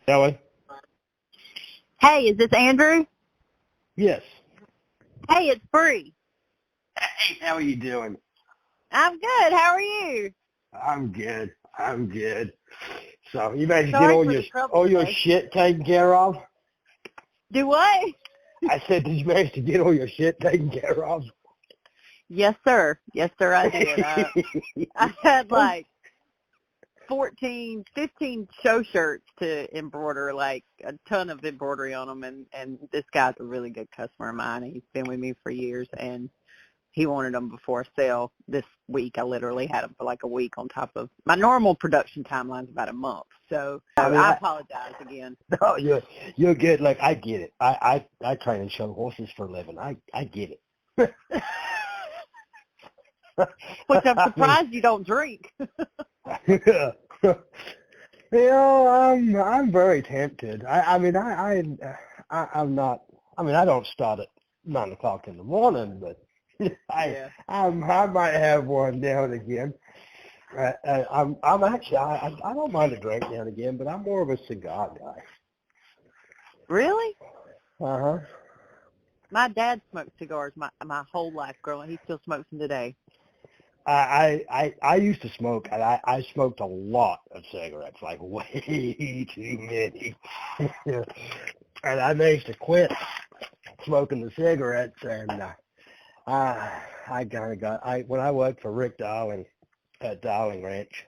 Ellie? Hey, is this Andrew? Yes. Hey, it's Bree. Hey, how are you doing? I'm good. How are you? I'm good. I'm good. So you managed to get Sorry for the trouble all your today. shit taken care of? Do what? I said, did you manage to get all your shit taken care of? Yes, sir. Yes, sir, I did. I had like 15 show shirts to embroider, like a ton of embroidery on them, and this guy's a really good customer of mine. He's been with me for years, and he wanted them before sale this week. I literally had them for like a week on top of my normal production timeline's about a month. So I mean, I apologize again. no, you're good. Like, I get it. I train and show horses for a living. I get it. Which I'm I mean, surprised you don't drink. I'm very tempted. I'm not. I mean, I don't start at 9 o'clock in the morning, but Yeah. I might have one now and again. I'm actually I don't mind a drink now and again, but I'm more of a cigar guy. Really? Uh huh. My dad smoked cigars my whole life growing. He still smokes them today. I used to smoke, and I smoked a lot of cigarettes, like way too many. And I managed to quit smoking the cigarettes, and I kind of when I worked for Rick Darling at Darling Ranch,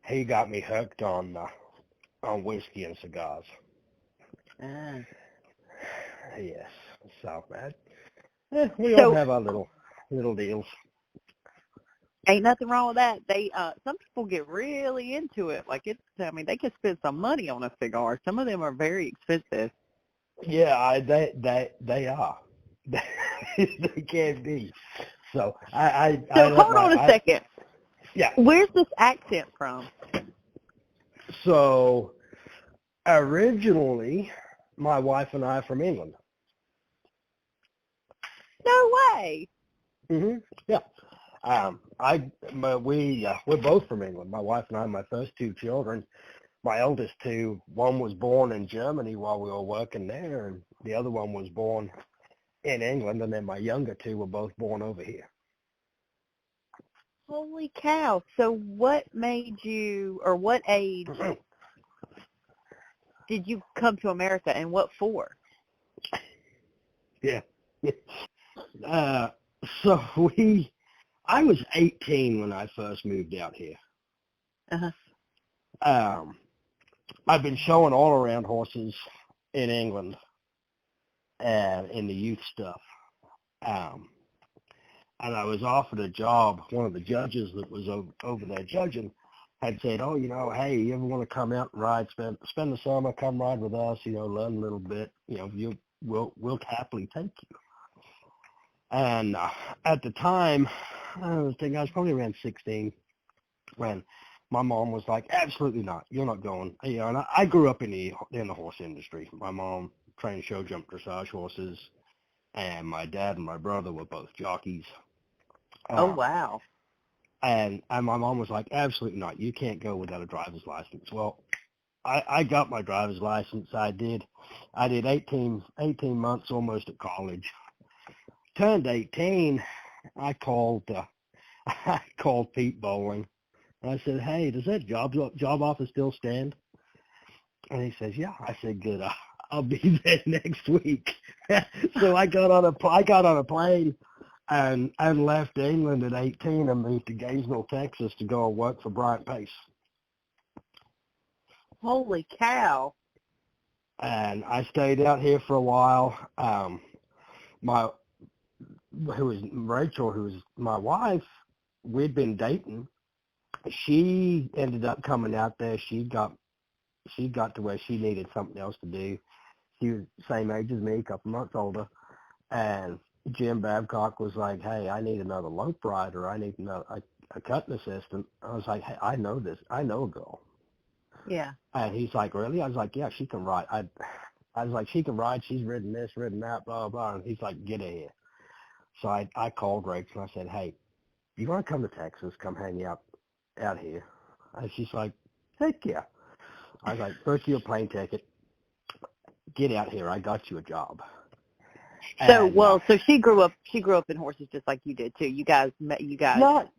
he got me hooked on whiskey and cigars. Ah. Yes, so we all So have our little deals. ain't nothing wrong with that. They some people get really into it. Like they can spend some money on a cigar. Some of them are very expensive. Yeah, they are. They can be. So I So let hold my on a second. yeah. Where's this accent from? So originally, my wife and I are from England. No way. Yeah. We're both from England. My wife and I, my first two children, my eldest two, one was born in Germany while we were working there, and the other one was born in England, and then my younger two were both born over here. Holy cow. So what made you, or what age did you come to America, and what for? Yeah. Uh, so I was 18 when I first moved out here. Uh-huh. I've been showing all around horses in England and in the youth stuff. Um, and I was offered a job. One of the judges that was over there judging had said, "Oh, hey, you ever want to come out and ride? Spend the summer, come ride with us. Learn a little bit. We'll happily take you." And at the time, I was probably around 16 when my mom was like, "Absolutely not. You're not going." And I grew up in the horse industry. My mom trained show jump dressage horses, and my dad and my brother were both jockeys. Oh, Um, wow. and my mom was like, "Absolutely not. You can't go without a driver's license." Well, I got my driver's license. I did 18 months almost at college. Turned 18. I called I called Pete Bowling. I said, "Hey, does that job offer still stand?" And he says, "Yeah." I said, "Good. I'll be there next week." So I got on a plane and left England at 18 and moved to Gainesville, Texas to go and work for Bryant Pace. Holy cow. And I stayed out here for a while. My who was Rachel, who was my wife, we'd been dating. She ended up coming out there. She got to where she needed something else to do. She was the same age as me, a couple months older. And Jim Babcock was like, "Hey, I need another lope rider. I need a cutting assistant." I was like, "Hey, I know this. I know a girl." Yeah. And he's like, "Really?" I was like, "Yeah, she can ride." I was like, "She can ride. She's ridden this, ridden that, blah, blah." And he's like, "Get her here." So I called Rachel and I said, "Hey, you want to come to Texas? Come hang out here?" And she's like, "Heck yeah." I was like, first your plane ticket. Get out here. I got you a job. So, And, so she grew up in horses just like you did too. You guys met. Not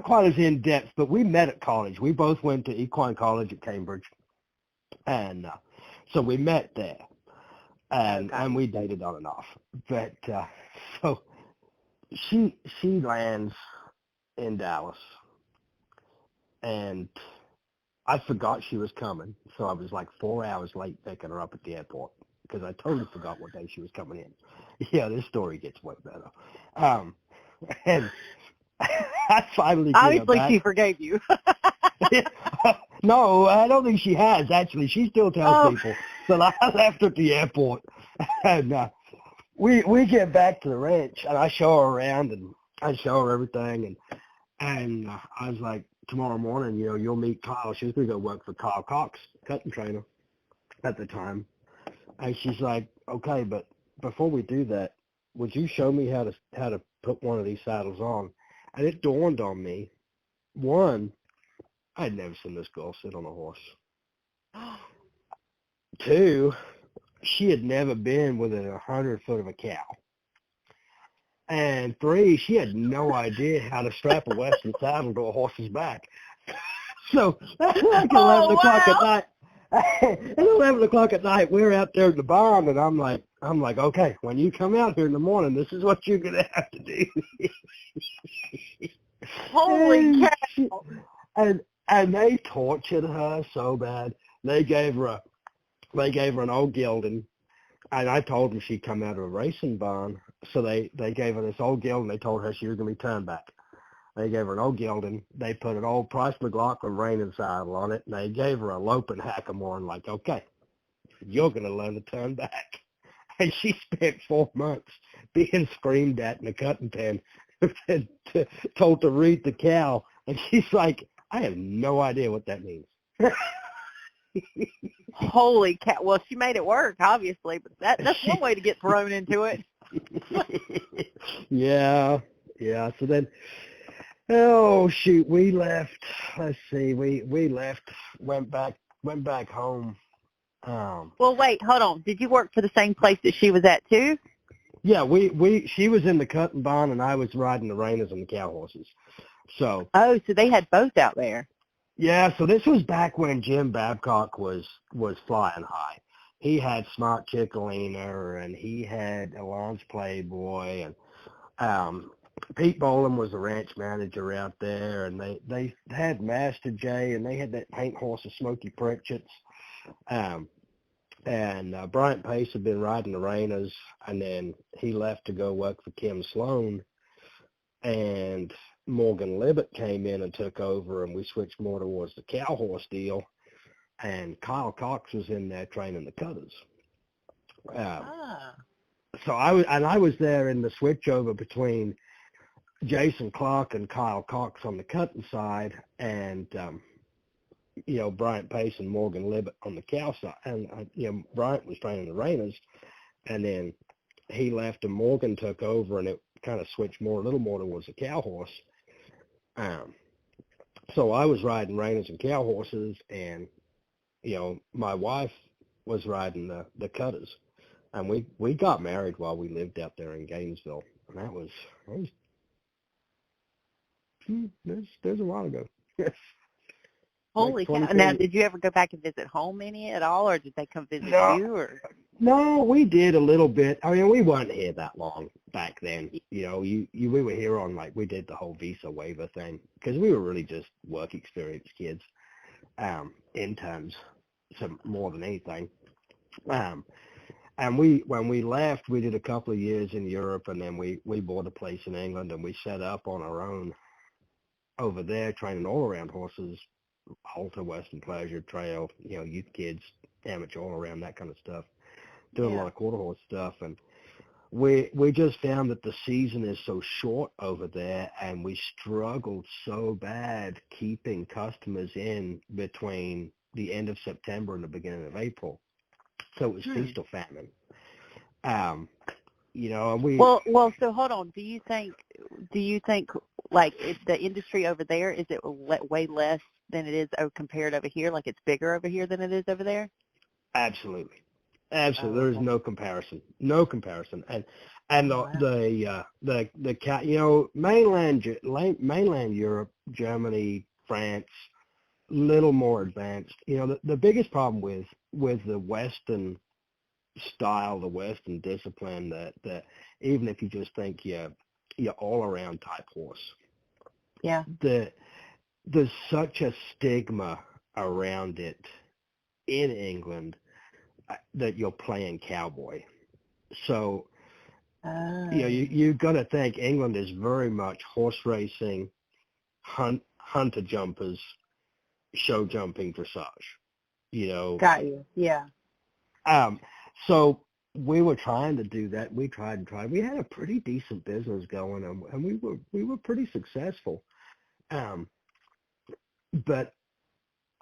quite as in depth, but we met at college. We both went to Equine College at Cambridge, and so we met there, and we dated on and off. But so she lands in Dallas, and I forgot she was coming, so I was like 4 hours late picking her up at the airport because I totally forgot what day she was coming in. Yeah, this story gets way better. And I finally get obviously her back. she forgave you. No, I don't think she has, actually. She still tells people that I left her at the airport. And we get back to the ranch, and I show her around, and I show her everything. And I was like, tomorrow morning, you'll meet Kyle. She was going to go work for Kyle Cox, cutting trainer at the time. And she's like, okay, but before we do that, would you show me how to put one of these saddles on? And it dawned on me, one, I had never seen this girl sit on a horse. Two, she had never been within 100 foot of a cow. And three, she had no idea how to strap a Western saddle to a horse's back. So that's like 11 o'clock at night. At 11 o'clock at night, we're out there in the barn, and I'm like, okay, when you come out here in the morning, this is what you're gonna have to do. Holy cow! And they tortured her so bad. They gave her an old gelding, and I told them she'd come out of a racing barn. So they gave her this old gelding. They told her she was gonna be turned back. They gave her an old gelding. They put an old Price McLaughlin Reining saddle on it, and they gave her a loping hackamore, and like, okay, you're going to learn to turn back. And she spent 4 months being screamed at in a cutting pen, told to read the cow, and she's like, I have no idea what that means. Holy cow! Well, she made it work, obviously, but that's one way to get thrown into it. Yeah. So then. Oh shoot, we left. Let's see, we left, went back home. Well, wait, hold on. Did you work for the same place that she was at too? Yeah, she was in the cutting barn, and I was riding the reiners and the cow horses. So. Oh, so they had both out there. Yeah, so this was back when Jim Babcock was flying high. He had Smart Chickalina, and he had Alon's Playboy, and Pete Boland was the ranch manager out there, and they had Master J, and they had that paint horse of Smoky Pritchett's. And Bryant Pace had been riding the Rainers, and then he left to go work for Kim Sloan, and Morgan Libet came in and took over, and we switched more towards the cow horse deal, and Kyle Cox was in there training the cutters. So I was there in the switchover between Jason Clark and Kyle Cox on the cutting side, and Bryant Pace and Morgan Libet on the cow side. And Bryant was training the Rainers, and then he left and Morgan took over, and it kind of switched a little more towards the cow horse. So I was riding Rainers and cow horses, and my wife was riding the cutters, and we got married while we lived out there in Gainesville, and that was there's a while ago. Holy cow! Now, did you ever go back and visit home any at all, or did they come visit you? Or no, we did a little bit. I mean, we weren't here that long back then. We were here on we did the whole visa waiver thing because we were really just work experience kids, interns, so more than anything. And when we left, we did a couple of years in Europe, and then we bought a place in England, and we set up on our own over there, training all-around horses, halter, Western Pleasure, trail, youth kids, amateur all-around, that kind of stuff, doing a lot of quarter horse stuff. And we just found that the season is so short over there, and we struggled so bad keeping customers in between the end of September and the beginning of April. So it was feast or famine. And we... Well, so hold on. Do you think like the industry over there, is it way less than it is compared over here? Like it's bigger over here than it is over there? Absolutely. Oh, Absolutely. There is okay. no comparison. No comparison. And Oh, wow. the cat, you know, mainland Europe, Germany, France, little more advanced. You know, the biggest problem with the Western style, the Western discipline, that even if you just think you're all around type horse, Yeah. there's such a stigma around it in England that you're playing cowboy. So, you know, Oh. you've got to think England is very much horse racing, hunter jumpers, show jumping, dressage. You know, Got you. Yeah. um, so we were trying to do that. We tried and tried. We had a pretty decent business going, and we were pretty successful. Um, but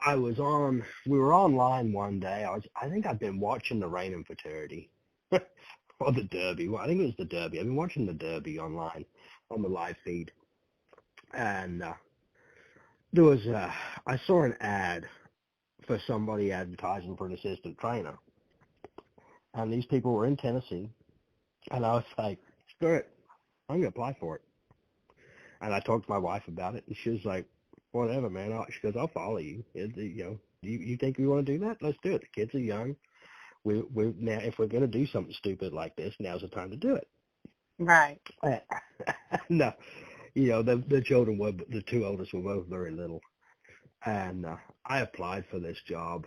we were online one day. I think I'd been watching the Reining fraternity or the Derby. Well, I think it was the Derby. I've been watching the Derby online on the live feed, and I saw an ad for somebody advertising for an assistant trainer, and these people were in Tennessee, and I was like, screw it, I'm gonna apply for it. And I talked to my wife about it, and she was like, whatever, man. She goes, I'll follow you. You know, you think we want to do that? Let's do it. The kids are young. We now, if we're going to do something stupid like this, now's the time to do it. Right. No, you know, the children were, the two oldest were both very little. And I applied for this job.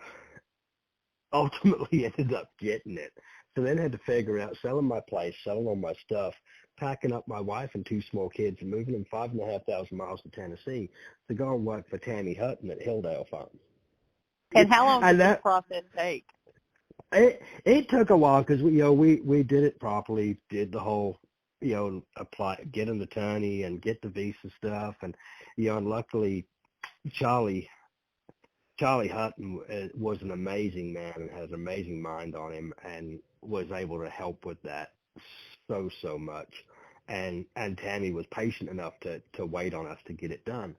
Ultimately ended up getting it. So then had to figure out selling my place, selling all my stuff, packing up my wife and two small kids and moving them 5,500 miles to Tennessee to go and work for Tammy Hutton at Hilldale Farm. And how long And did this process take? it took a while because we did it properly, did the whole, you know, apply, get an attorney and get the visa stuff, and you know, and luckily Charlie Hutton was an amazing man and has an amazing mind on him and was able to help with that so much. And Tammy was patient enough to wait on us to get it done.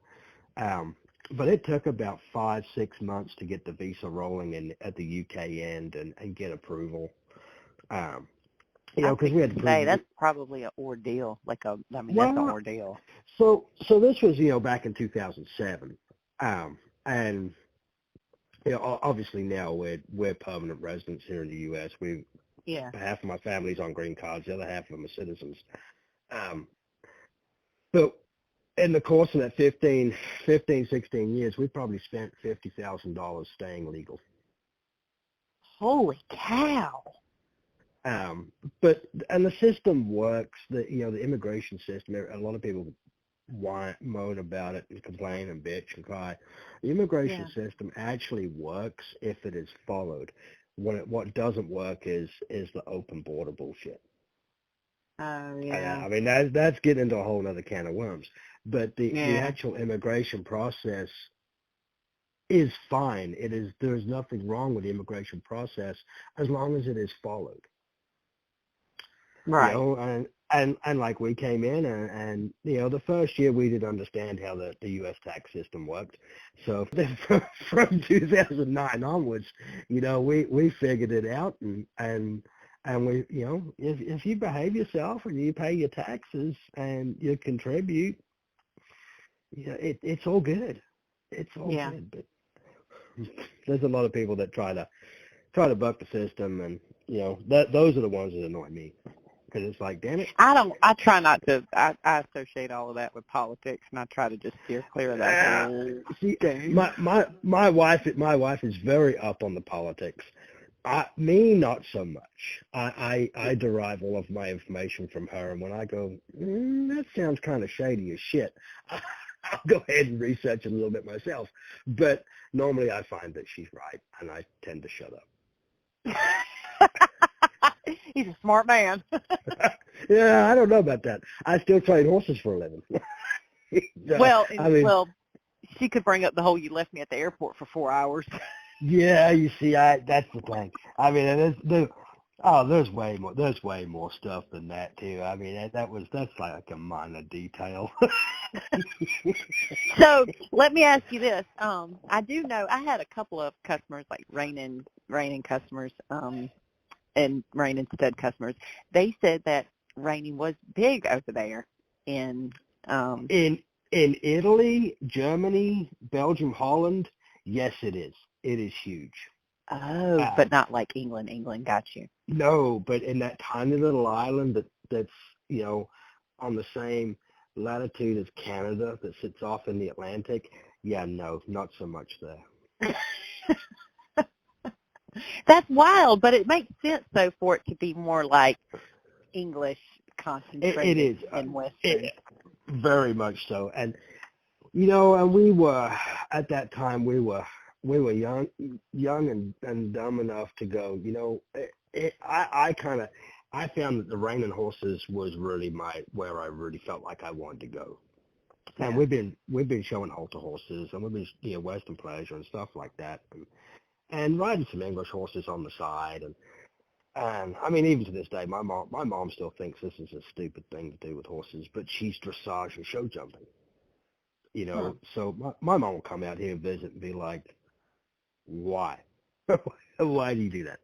But it took about 5-6 months to get the visa rolling at the UK end and get approval. You know, because we had to say that's probably an ordeal. That's an ordeal. So this was, you know, back in 2007. And you know, obviously now we're permanent residents here in the U.S. Half of my family's on green cards, the other half of them are citizens. But in the course of that 15, 16 years, we probably spent $50,000 staying legal. Holy cow! And the system works. The immigration system. A lot of people moan about it and complain and bitch and cry. The immigration system actually works if it is followed. What doesn't work is the open border bullshit. Oh yeah. I mean that's getting into a whole other can of worms. But the actual immigration process is fine. There's nothing wrong with the immigration process as long as it is followed. Right. You know, and like we came in and you know, the first year we didn't understand how the U.S. tax system worked. So from 2009 onwards, you know, we figured it out and we, you know, if you behave yourself and you pay your taxes and you contribute, you know, it's all good. It's all good. But there's a lot of people that try to buck the system, and you know, those are the ones that annoy me. Because it's like, damn it. I try not to. I associate all of that with politics, and I try to just steer clear of that whole game. My wife is very up on the politics. Me, not so much. I derive all of my information from her, and when I go, that sounds kind of shady as shit, I'll go ahead and research it a little bit myself. But normally I find that she's right, and I tend to shut up. He's a smart man. Yeah, I don't know about that. I still train horses for a living. Well, she could bring up the whole you left me at the airport for 4 hours. Yeah, you see, that's the thing. I mean, there's way more stuff than that too. I mean, that's like a minor detail. So let me ask you this. I do know I had a couple of customers, like Reining customers, and Reining stud customers. They said that Reining was big over there in in Italy, Germany, Belgium, Holland. Yes, it is. It is huge. but not like England. England, got you. No, but in that tiny little island that's on the same latitude as Canada that sits off in the Atlantic. Yeah, no, not so much there. That's wild, but it makes sense though for it to be more like English concentrated It is and Western. Very much so. And and we were at that time we were young and dumb enough to go. I found that the reining horses was really where I really felt like I wanted to go. And we've been showing halter horses, and we've been Western pleasure and stuff like that, and riding some English horses on the side. And I mean, even to this day, my mom still thinks this is a stupid thing to do with horses, but she's dressage and show jumping. So my mom will come out here and visit and be like, why? Why do you do that?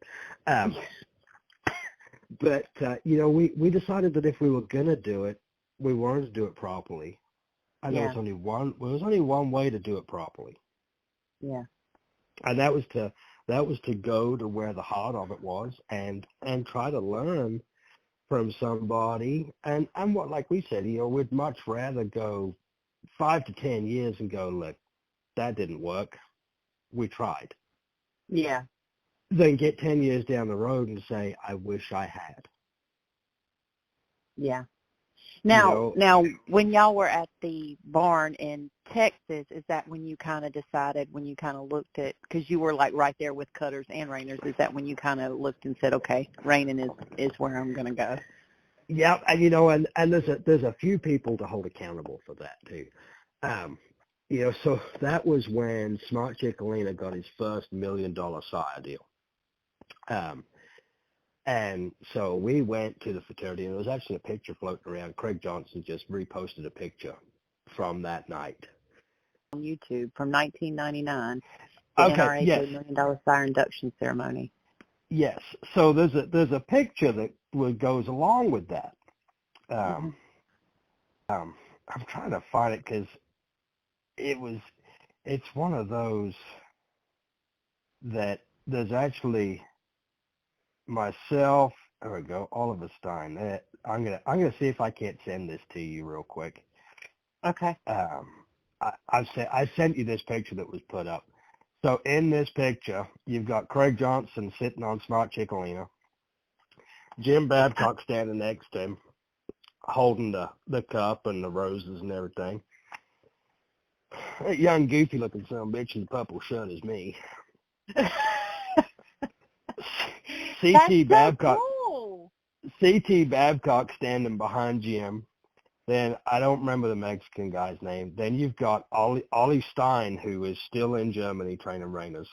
But we decided that if we were gonna do it, we wanted to do it properly. And there was only one way to do it properly. Yeah. And that was to go to where the heart of it was and try to learn from somebody. And what, like we said, we'd much rather go 5 to 10 years and go, look, that didn't work. We tried. Yeah. Then get 10 years down the road and say, I wish I had. Yeah. Now, when y'all were at the barn in Texas, is that when you kind of decided, when you kind of looked at, because you were like right there with cutters and reiners, is that when you kind of looked and said, okay, reining is where I'm going to go? Yeah, and and there's a few people to hold accountable for that too. So that was when Smart Chickalina got his first $1 million sire deal. And so we went to the fraternity, and there was actually a picture floating around. Craig Johnson just reposted a picture from that night. On YouTube from 1999, the Okay, NRA yes. $1 million sire induction ceremony. Yes. So there's a picture that goes along with that. I'm trying to find it because it's one of those that there's actually myself. There we go, Oliver Stein. I'm gonna see if I can't send this to you real quick. Okay. I sent you this picture that was put up. So in this picture, you've got Craig Johnson sitting on Smart Chickalina, Jim Babcock standing next to him, holding the cup and the roses and everything. That young goofy looking son of a bitch in the purple shirt is me. C.T. Babcock. Cool. C.T. Babcock standing behind Jim. Then I don't remember the Mexican guy's name. Then you've got Ollie Stein, who is still in Germany training reiners.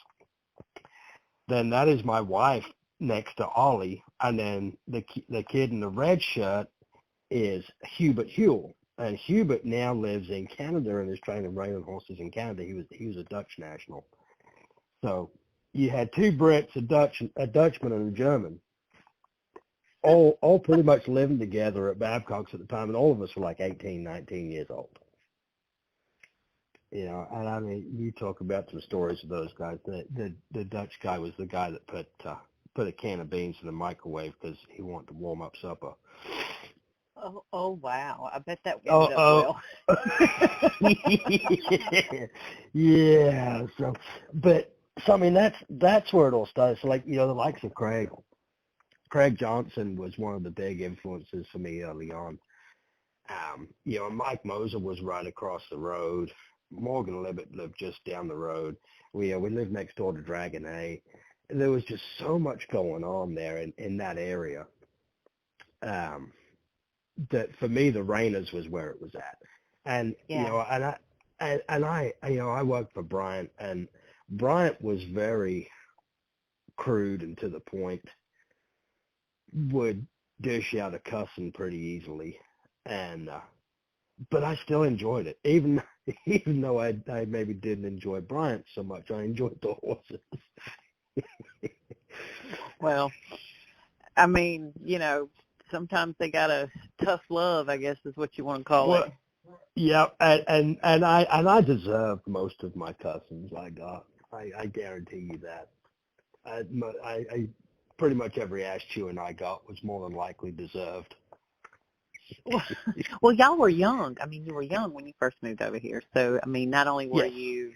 Then that is my wife next to Ollie, and then the kid in the red shirt is Hubert Huell. And Hubert now lives in Canada and is training reining horses in Canada. He was a Dutch national. So you had two Brits, a Dutchman, and a German, all pretty much living together at Babcock's at the time, and all of us were like 18, 19 years old. And I mean, you talk about some stories of those guys. The Dutch guy was the guy that put a can of beans in the microwave because he wanted to warm up supper. Oh wow! I bet that ended up well. Yeah. So I mean, that's where it all started. So like, the likes of Craig Johnson was one of the big influences for me early on. And Mike Moser was right across the road. Morgan Libet lived just down the road. We lived next door to Dragon A. There was just so much going on there in that area. That for me, the Rainers was where it was at. And, I worked for Bryant, and Bryant was very crude and to the point, would dish out a cussing pretty easily. And but I still enjoyed it, even though I maybe didn't enjoy Bryant so much. I enjoyed the horses. Well, I mean, sometimes they got a tough love, I guess is what you want to call it. Well, yeah, and I deserved most of my cousins I got. I guarantee you that. I pretty much every ass chewing I got was more than likely deserved. Well, y'all were young. I mean, you were young when you first moved over here. So, I mean, not only were Yes. you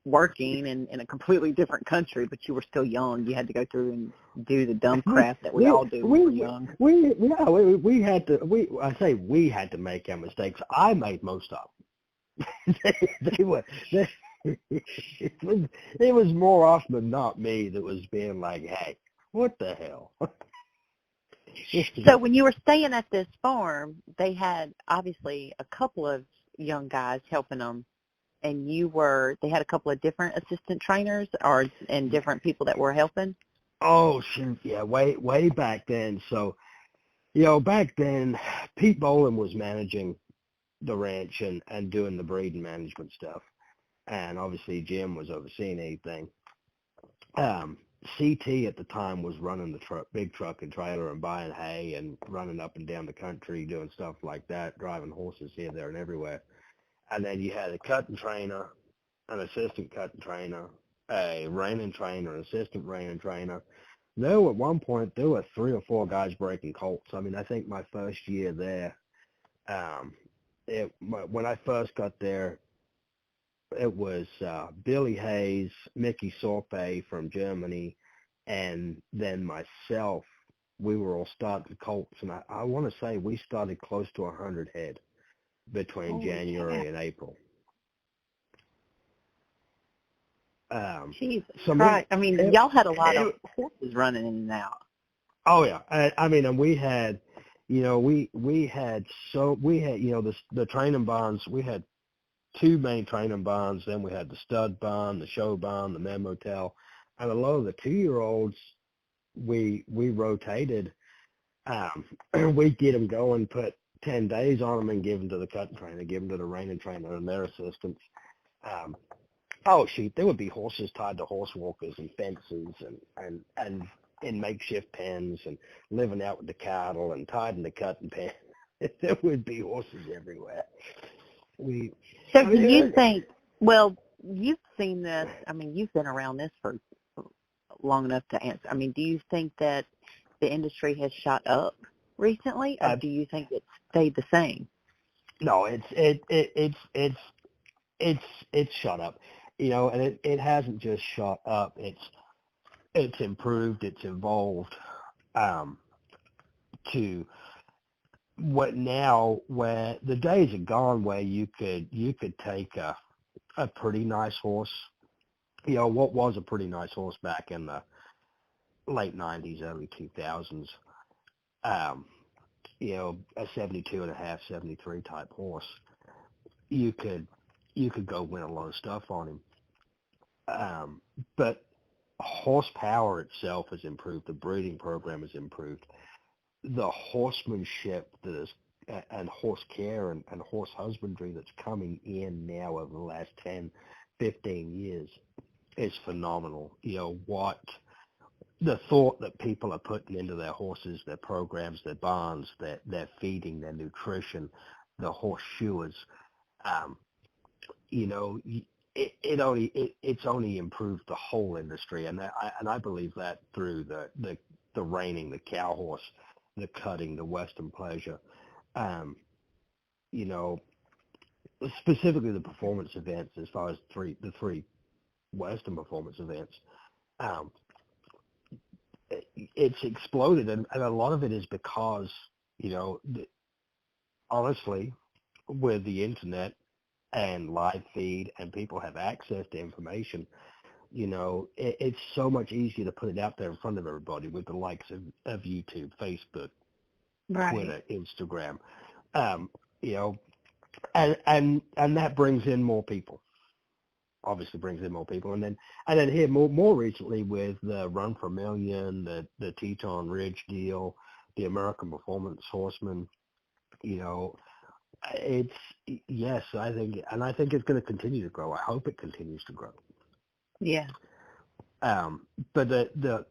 working in a completely different country, but you were still young. You had to go through and do the dumb crap that we all do when we're young. We had to. I say we had to make our mistakes. I made most of them. they were. It was more often than not me that was being like, "Hey, what the hell?" So when you were staying at this farm, they had obviously a couple of young guys helping them, and they had a couple of different assistant trainers and different people that were helping. Oh shoot, yeah, way back then. So, back then, Pete Boland was managing the ranch and doing the breeding management stuff, and obviously Jim was overseeing anything. CT at the time was running the big truck and trailer and buying hay and running up and down the country doing stuff like that, driving horses here, there, and everywhere. And then you had a cutting trainer, an assistant cutting trainer, a reining trainer, an assistant reining trainer. At one point, there were 3 or 4 guys breaking colts. I mean, I think my first year there, when I first got there, it was Billy Hayes, Mickey Sorpe from Germany, and then myself. We were all starting colts, and I want to say we started close to 100 head between January and April. Jesus Christ. I mean, y'all had a lot of horses running in and out. Oh, yeah. I mean, and we had, we had the training barns. We had 2 main training barns. Then we had the stud barn, the show barn, the men motel. And a lot of the 2-year-olds, we rotated. We'd get them going, put 10 days on them and give them to the cutting trainer, give them to the reining trainer and their assistants. Oh, shoot, there would be horses tied to horse walkers and fences and in makeshift pens and living out with the cattle and tied in the cutting pen. There would be horses everywhere. So do you think, well, you've seen this, I mean, you've been around this for long enough to answer. I mean, do you think that the industry has shot up recently, or do you think it's stayed the same? No, it's shot up. And it hasn't just shot up. It's improved. It's evolved to what now, where the days are gone where you could take a pretty nice horse. What was a pretty nice horse back in the late 90s, early 2000s. A 72.5, 73 type horse. You could go win a lot of stuff on him. But horsepower itself has improved. The breeding program has improved. The horsemanship and horse care and horse husbandry that's coming in now over the last 10, 15 years is phenomenal. What the thought that people are putting into their horses, their programs, their barns, their feeding, their nutrition, the horse shoers, it's only improved the whole industry, and I believe that through the reining, the cow horse, the cutting, the Western pleasure, specifically the performance events, as far as the three Western performance events, it's exploded, and a lot of it is because honestly, with the internet and live feed, and people have access to information, it's so much easier to put it out there in front of everybody with the likes of YouTube, Facebook, right, Twitter, Instagram, and that brings in more people. Obviously brings in more people, and then here more recently with the Run for a Million, the Teton Ridge deal, the American Performance Horseman, It's yes, I think, and I think it's going to continue to grow. I hope it continues to grow. Yeah. But the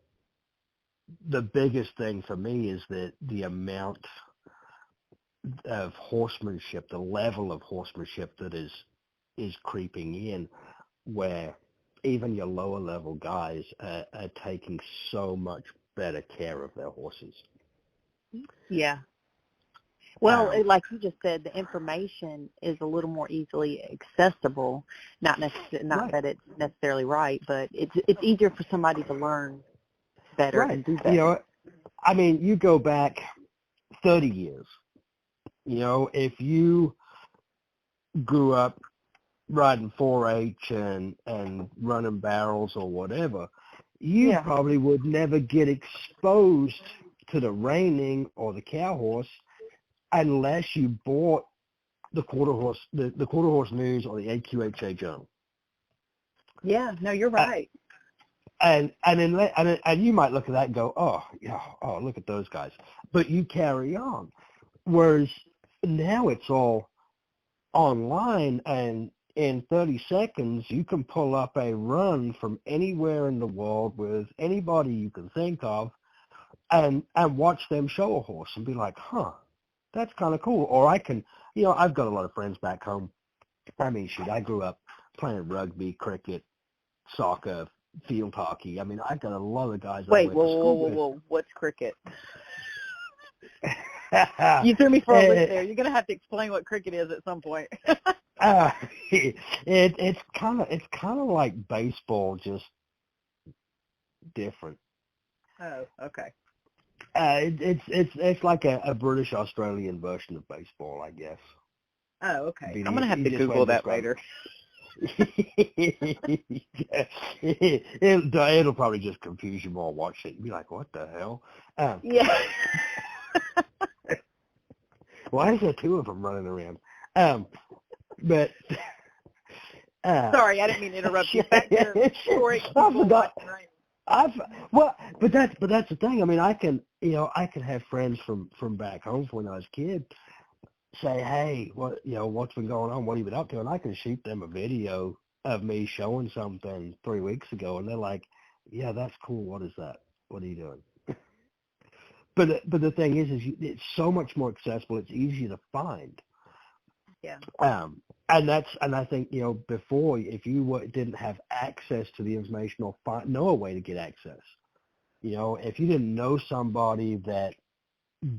biggest thing for me is that the amount of horsemanship, the level of horsemanship that is creeping in, where even your lower level guys are taking so much better care of their horses. Yeah. Well, like you just said, the information is a little more easily accessible. Not Right. that it's necessarily right, but it's easier for somebody to learn better Right. and do better. I mean, you go back 30 years. If you grew up riding 4-H and running barrels or whatever, you probably would never get exposed to the reining or the cow horse unless you bought the quarter horse news or the AQHA journal. Yeah, no, you're right. And you might look at that and go, oh, look at those guys, but you carry on. Whereas now it's all online, and in 30 seconds you can pull up a run from anywhere in the world with anybody you can think of, and watch them show a horse and be like, that's kind of cool. Or I can, I've got a lot of friends back home. I mean, shoot, I grew up playing rugby, cricket, soccer, field hockey. I mean, I've got a lot of guys. Wait, whoa. What's cricket? You threw me for a loop there. You're going to have to explain what cricket is at some point. It's kind of like baseball, just different. Oh, okay. It's like a British Australian version of baseball, I guess. Oh, okay. I'm gonna have to Google that later. It'll probably just confuse you more. Watch it and be like, "What the hell?" Yeah. Why is there two of them running around? But sorry, I didn't mean to interrupt you. Back to story. I forgot. But that's the thing. I mean, I can have friends from back home from when I was a kid say, hey, what's been going on? What have you been up to? And I can shoot them a video of me showing something 3 weeks ago, and they're like, yeah, that's cool. What is that? What are you doing? But the thing is it's so much more accessible. It's easier to find. Yeah. And I think, before, if you didn't have access to the information or know a way to get access, if you didn't know somebody that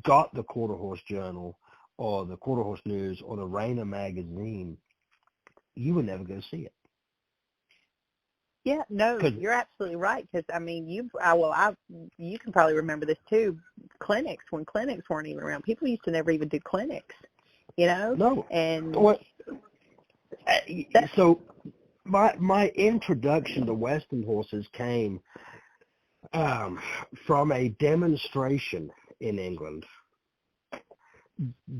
got the Quarter Horse Journal or the Quarter Horse News or the Reining magazine, you were never going to see it. Yeah, no, you're absolutely right. Because I mean, you can probably remember this too. When clinics weren't even around, people used to never even do clinics. No. And so my introduction to Western horses came from a demonstration in England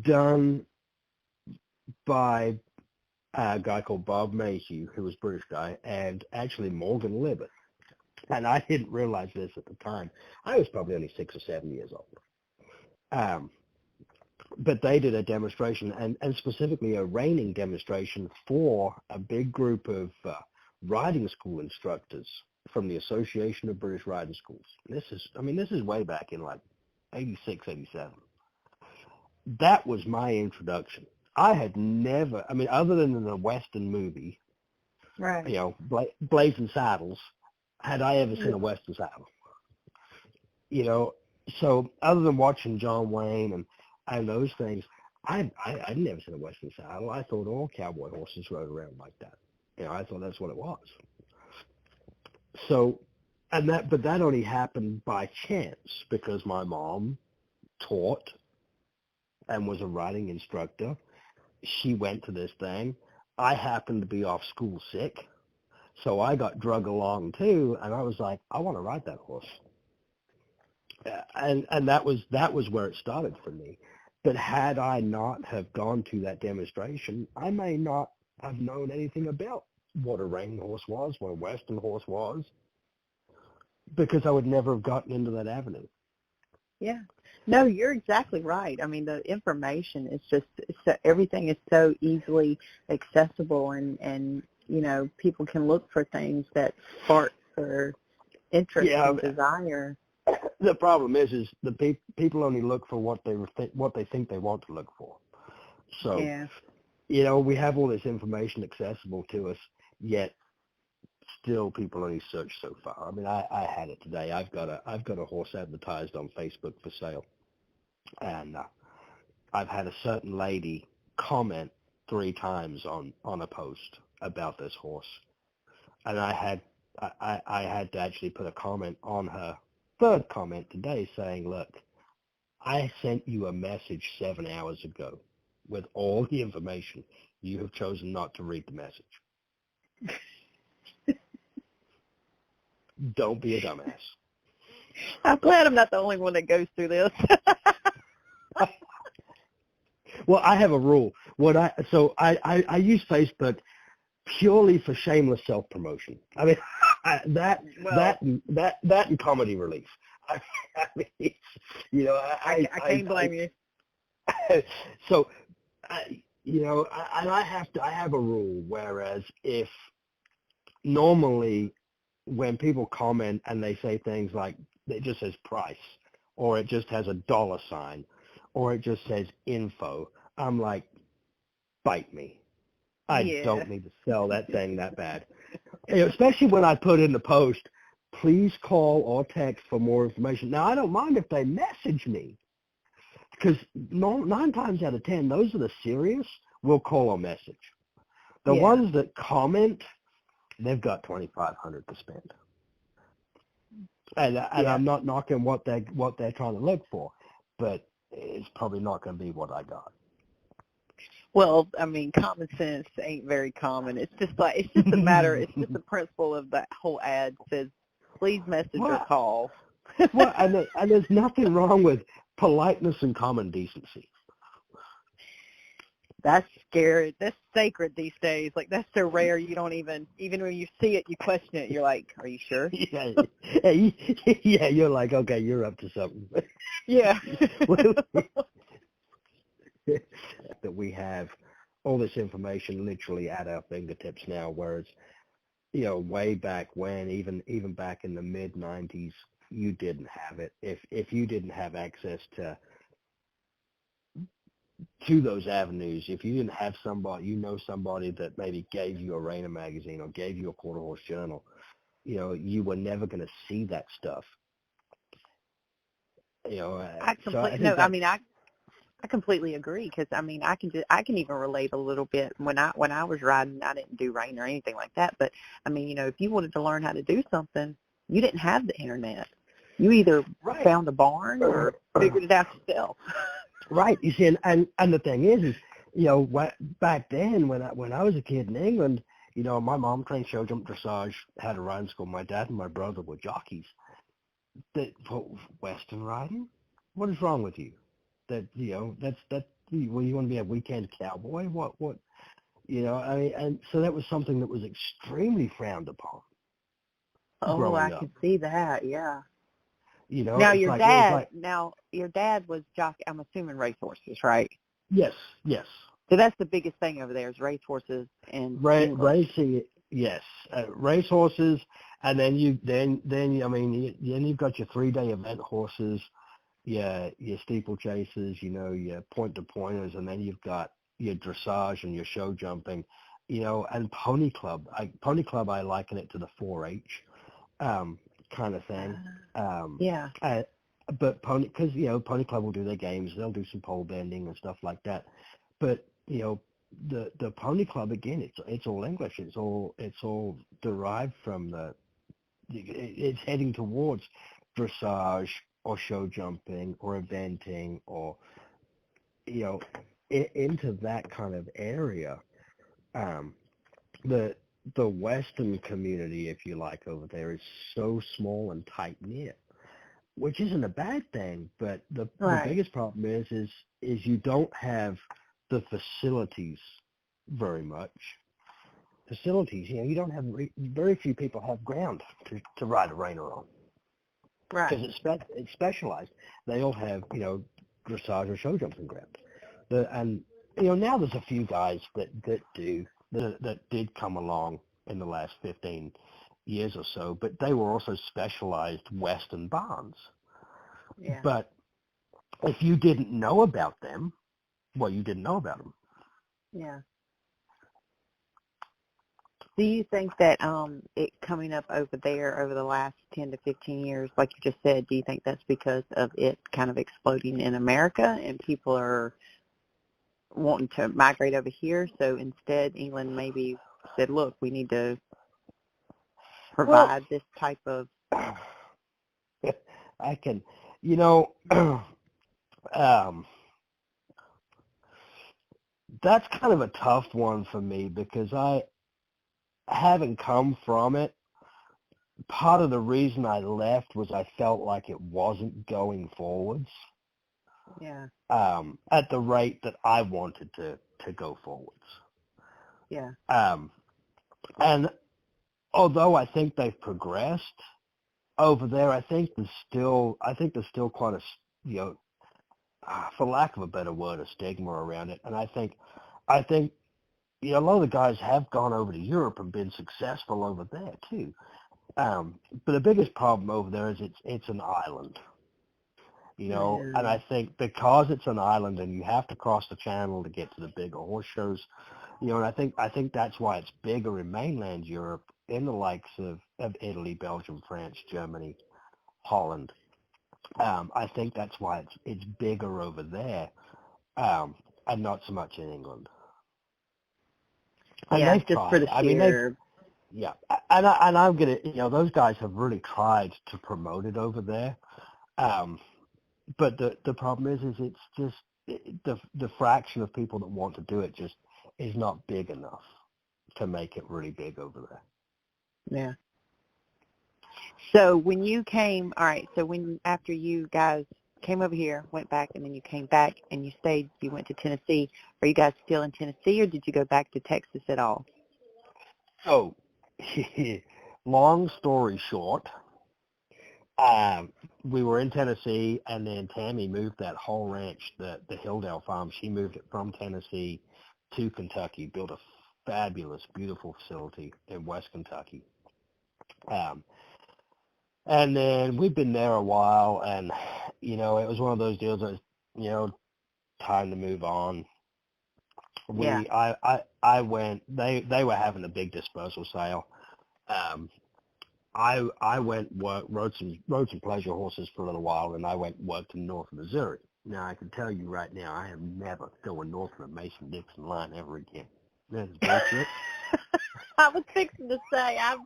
done by a guy called Bob Mayhew, who was a British guy, and actually Morgan Libet. And I didn't realize this at the time. I was probably only 6 or 7 years old. But they did a demonstration, and specifically a reining demonstration for a big group of riding school instructors from the Association of British Riding Schools. This is way back in like 86, 87. That was my introduction. I had never, other than in a Western movie, right? Blazing Saddles, had I ever seen a Western saddle? So other than watching John Wayne and those things, I'd never seen a Western saddle. I thought all cowboy horses rode around like that. I thought that's what it was. So, but that only happened by chance because my mom taught and was a riding instructor. She went to this thing. I happened to be off school sick, so I got drug along too, and I was like, I want to ride that horse. And that was where it started for me. But had I not have gone to that demonstration, I may not have known anything about what a reining horse was, what a Western horse was, because I would never have gotten into that avenue. Yeah. No, you're exactly right. I mean, the information is just everything is so easily accessible, and people can look for things that spark their interest and desire. The problem is the people only look for what they think they want to look for. So, we have all this information accessible to us, yet still people only search so far. I mean, I had it today. I've got a horse advertised on Facebook for sale, and I've had a certain lady comment 3 times on a post about this horse, and I had to actually put a comment on her third comment today saying, look, I sent you a message 7 hours ago with all the information. You have chosen not to read the message. Don't be a dumbass. I'm glad I'm not the only one that goes through this. Well, I have a rule. I use Facebook purely for shameless self-promotion. I mean, that and comedy relief. I mean, I can't blame you. So, I have a rule. Whereas if normally when people comment and they say things like it just says price, or it just has a $sign, or it just says info, I'm like, bite me. I don't need to sell that thing that bad. Especially when I put in the post, please call or text for more information. Now, I don't mind if they message me, because 9 times out of 10, those are the serious will call or message. The ones that comment, they've got $2,500 to spend. And I'm not knocking what they're trying to look for, but it's probably not going to be what I got. Well, I mean, common sense ain't very common. It's just a matter. It's just the principle of that whole ad says, please message or call. Well, and there's nothing wrong with politeness and common decency. That's scary. That's sacred these days. Like, that's so rare. You don't even when you see it, you question it. You're like, are you sure? Yeah, you're like, okay, you're up to something. Yeah. That we have all this information literally at our fingertips now, whereas, way back when, even back in the mid-90s, you didn't have it. If you didn't have access to those avenues, if you didn't have somebody that maybe gave you a Reining magazine or gave you a Quarter Horse Journal, you were never going to see that stuff. I completely agree, because I mean, I can even relate a little bit. When I was riding, I didn't do Reining or anything like that, but I mean, if you wanted to learn how to do something, you didn't have the internet. You either found a barn or figured it out yourself. Right. You see, and the thing is, back then when I was a kid in England, my mom trained show jump dressage, had a riding school. My dad and my brother were jockeys. Western riding? What is wrong with you? That that's you want to be a weekend cowboy? What I mean, and so that was something that was extremely frowned upon. Oh, I can see that. Yeah. Now your dad was jockey. I'm assuming racehorses, right? Yes. So that's the biggest thing over there is racehorses and racing. Yes, racehorses, and then you've got your 3-day event horses, your steeplechasers, your point-to-pointers, and then you've got your dressage and your show jumping, and pony club. Pony club, I liken it to the 4-H kind of thing. But pony club will do their games. They'll do some pole bending and stuff like that. But the pony club, again, it's all English. It's all derived from it's heading towards dressage or show jumping or eventing or into that kind of area. The Western community, if you like, over there is so small and tight knit, which isn't a bad thing. But the biggest problem is you don't have the facilities very much. Facilities, you don't have very few people have ground to ride a Reiner on. Right. it's specialized. They all have, dressage or show jumping grounds. And now there's a few guys that did come along in the last 15 years or so, but they were also specialized Western barns. Yeah. But if you didn't know about them, well, you didn't know about them. Yeah. Do you think that it coming up over there over the last 10 to 15 years, like you just said, do you think that's because of it kind of exploding in America and people are wanting to migrate over here? So instead, England maybe said, look, we need to provide this type of... I can, that's kind of a tough one for me because having come from it, part of the reason I left was I felt like it wasn't going forwards. Yeah. At the rate that I wanted to go forwards. Yeah. And although I think they've progressed over there, I think there's still quite a, for lack of a better word, a stigma around it. And I think a lot of the guys have gone over to Europe and been successful over there too. But the biggest problem over there is it's an island. And I think because it's an island and you have to cross the channel to get to the bigger horse shows, and I think that's why it's bigger in mainland Europe, in the likes of Italy, Belgium, France, Germany, Holland. I think that's why it's bigger over there, and not so much in England. And they've just tried. for the sheer... Yeah, and I'm gonna, those guys have really tried to promote it over there. But the problem is it's just the fraction of people that want to do it just is not big enough to make it really big over there. Yeah. So when you came, after you guys came over here, went back, and then you came back and you went to Tennessee, are you guys still in Tennessee or did you go back to Texas at all? So, long story short, we were in Tennessee, and then Tammy moved that whole ranch, the Hilldale Farm. She moved it from Tennessee to Kentucky, built a fabulous, beautiful facility in West Kentucky. And then we've been there a while, and, it was one of those deals that, time to move on. I went, they were having a big dispersal sale. I went rode some pleasure horses for a little while, and I went worked in north of Missouri. Now I can tell you right now, I am never going north of the Mason-Dixon line ever again. That's bullshit. I was fixing to say I've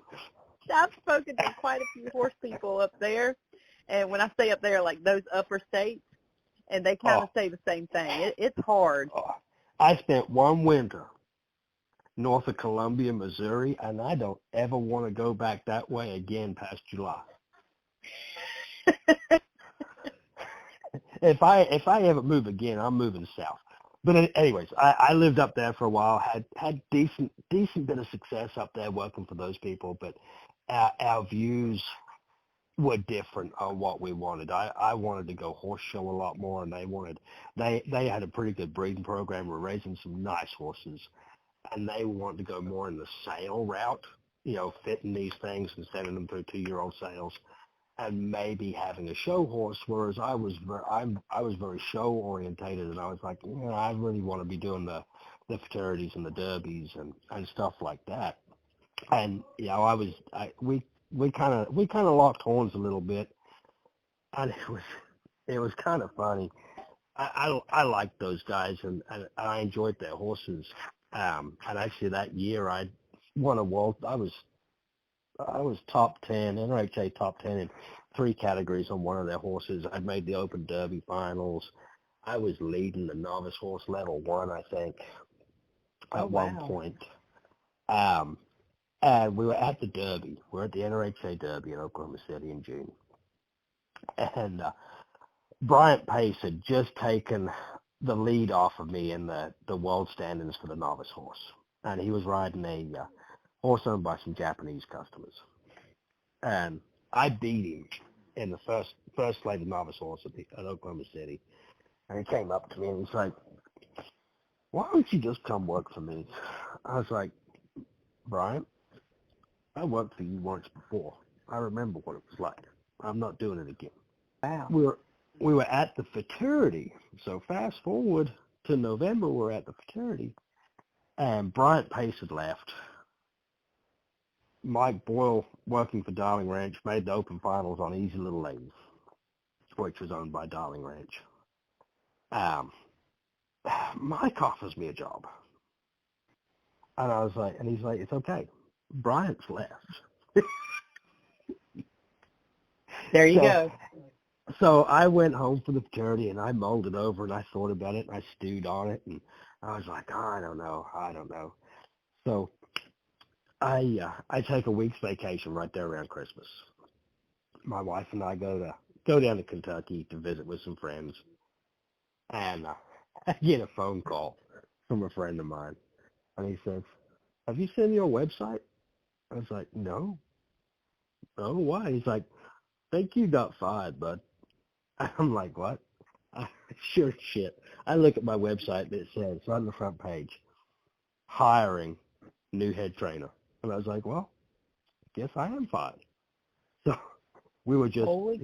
spoken to quite a few horse people up there, and when I say up there, like those upper states, and they kind of say the same thing. It's hard. I spent one winter north of Columbia, Missouri, and I don't ever want to go back that way again past July. If I ever move again, I'm moving south. But anyways, I lived up there for a while, had decent bit of success up there working for those people, but our views were different on what we wanted. I wanted to go horse show a lot more, and they had a pretty good breeding program. We're raising some nice horses, and they wanted to go more in the sale route, fitting these things and sending them through 2-year-old sales, and maybe having a show horse. Whereas I was very show orientated, and I was like, I really want to be doing the fraternities and the derbies and stuff like that. And we kind of locked horns a little bit, and it was kind of funny. I liked those guys, and I enjoyed their horses. And actually that year I won a world. I was top 10, NRHA top 10 in 3 categories on one of their horses. I made the Open Derby finals. I was leading the novice horse level 1, I think, at one point. And we were at the Derby. We're at the NRHA Derby in Oklahoma City in June. And Bryant Pace had just taken the lead off of me in the world standings for the novice horse. And he was riding a horse owned by some Japanese customers. And I beat him in the first slate of novice horse at Oklahoma City, and he came up to me and he's like, "Why don't you just come work for me?" I was like, "Brian, I worked for you once before. I remember what it was like. I'm not doing it again." Wow. We were at the fraternity, so fast forward to November, we're at the fraternity, and Bryant Pace had left. Mike Boyle, working for Darling Ranch, made the open finals on Easy Little Ladies, which was owned by Darling Ranch. Mike offers me a job. And I was like, and he's like, "It's okay. Bryant's left." There you go. So I went home for the fraternity and I mulled it over and I thought about it and I stewed on it and I was like, I don't know. So I take a week's vacation right there around Christmas. My wife and I go down to Kentucky to visit with some friends, and I get a phone call from a friend of mine, and he says, "Have you seen your website?" I was like, "No." "Oh, why?" He's like, "Think you got fired, bud." I'm like, "What?" Sure shit. I look at my website and it says right on the front page, "Hiring new head trainer." And I was like, "Well, guess I am fired." So we were just, we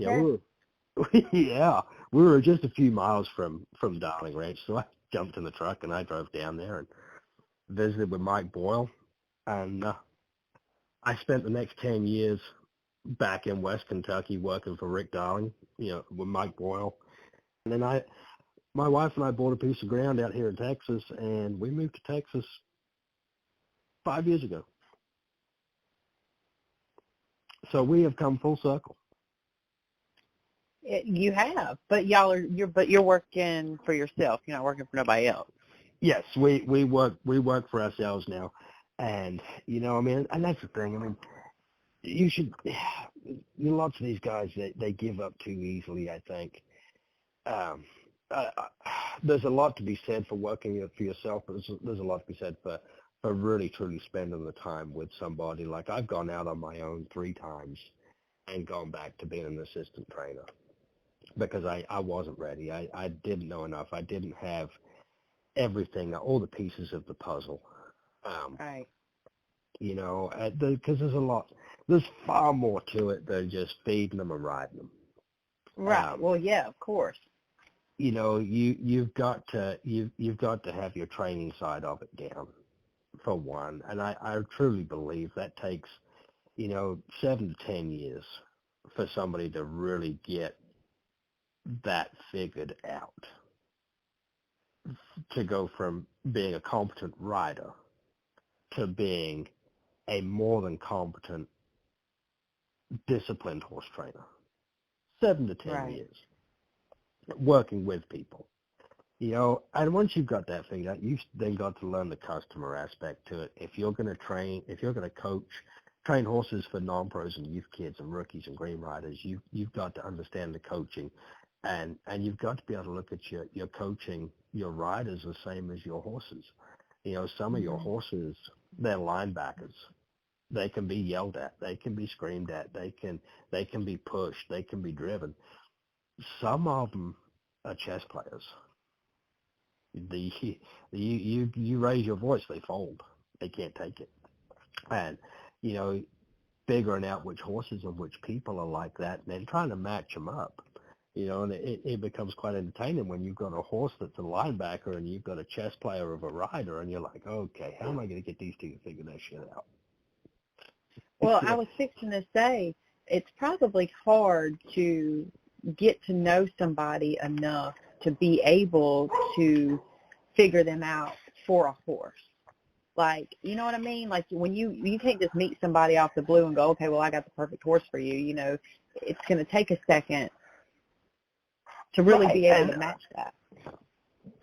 were just a few miles from Darling Ranch. So I jumped in the truck and I drove down there and visited with Mike Boyle. And I spent the next 10 years back in West Kentucky working for Rick Darling, with Mike Boyle. And then my wife and I bought a piece of ground out here in Texas, and we moved to Texas 5 years ago. So we have come full circle. You have, but you're working for yourself. You're not working for nobody else. Yes, we work for ourselves now, and and that's the thing. I mean, lots of these guys they give up too easily. I think there's a lot to be said for working for yourself, but there's a lot to be said for really truly spending the time with somebody. Like I've gone out on my own 3 times and gone back to being an assistant trainer because I wasn't ready. I didn't know enough. I didn't have everything, all the pieces of the puzzle. Right. Because there's far more to it than just feeding them and riding them. Right. Well, yeah, of course. You've got to have your training side of it down, for one, and I truly believe that takes 7 to 10 years for somebody to really get that figured out, to go from being a competent rider to being a more than competent, disciplined horse trainer. 7 to 10 years working with people. And once you've got that figured out, you've then got to learn the customer aspect to it. If you're going to train horses for non-pros and youth kids and rookies and green riders, you've got to understand the coaching, and you've got to be able to look at your coaching, your riders the same as your horses. Some of your horses, they're linebackers. They can be yelled at. They can be screamed at. They can be pushed. They can be driven. Some of them are chess players. You raise your voice, they fold. They can't take it. And figuring out which horses and which people are like that, and then trying to match them up. And it becomes quite entertaining when you've got a horse that's a linebacker and you've got a chess player of a rider, and you're like, okay, how am I going to get these two to figure that shit out? Well, I was fixing to say, it's probably hard to get to know somebody enough to be able to figure them out for a horse. Like, you know what I mean? Like, when you can't just meet somebody off the blue and go, okay, well, I got the perfect horse for you. It's going to take a second to really be able to match that.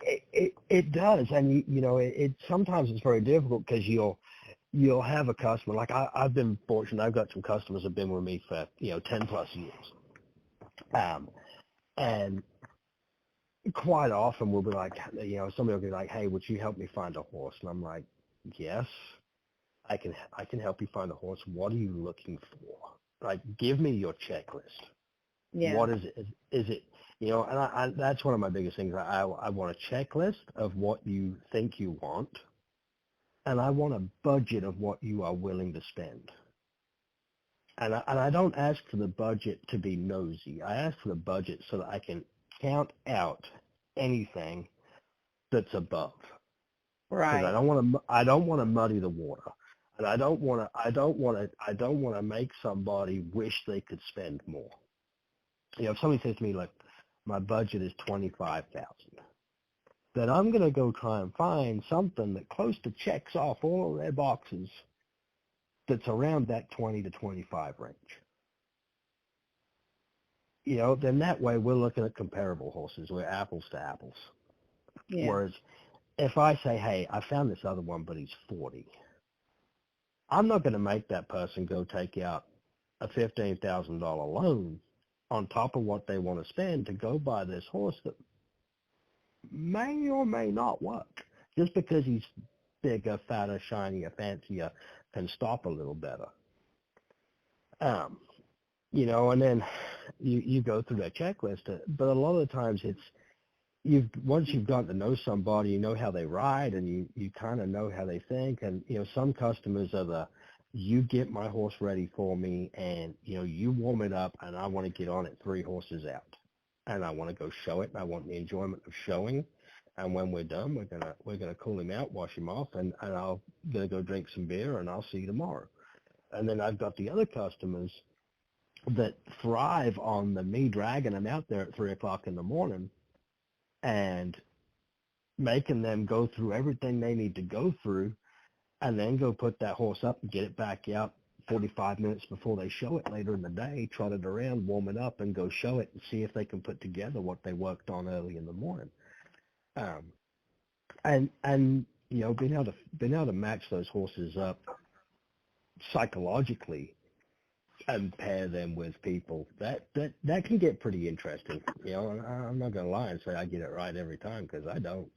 It does, and it sometimes it's very difficult because you'll have a customer, like I've been fortunate. I've got some customers that have been with me for 10 plus years, and quite often we'll be like, somebody will be like, "Hey, would you help me find a horse?" And I'm like, "Yes, I can help you find a horse. What are you looking for? Like, give me your checklist. Yeah. What is it? Is it, and that's one of my biggest things. I want a checklist of what you think you want, and I want a budget of what you are willing to spend. And I don't ask for the budget to be nosy. I ask for the budget so that I can count out anything that's above. Because Right. I don't want to muddy the water, and I don't want to make somebody wish they could spend more. If somebody says to me, like, my budget is $25,000, then I'm going to go try and find something that close to checks off all of their boxes that's around that 20 to 25 range. Then that way we're looking at comparable horses. We're apples to apples. Yeah. Whereas if I say, hey, I found this other one, but he's 40, I'm not going to make that person go take out a $15,000 loan on top of what they want to spend to go buy this horse that may or may not work. Just because he's bigger, fatter, shinier, fancier, can stop a little better. And then you go through that checklist. But a lot of the times once you've gotten to know somebody, you know how they ride, and you kind of know how they think. And, some customers are you get my horse ready for me, and, you warm it up, and I want to get on it 3 horses out. And I want to go show it, and I want the enjoyment of showing. And when we're done, we're gonna cool him out, wash him off, and I'll gonna go drink some beer, and I'll see you tomorrow. And then I've got the other customers that thrive on me dragging them out there at 3:00 in the morning and making them go through everything they need to go through, and then go put that horse up and get it back out 45 minutes before they show it later in the day, trot it around, warm it up, and go show it and see if they can put together what they worked on early in the morning. And being able to match those horses up psychologically and pair them with people, that can get pretty interesting. I'm not going to lie and say I get it right every time, because I don't.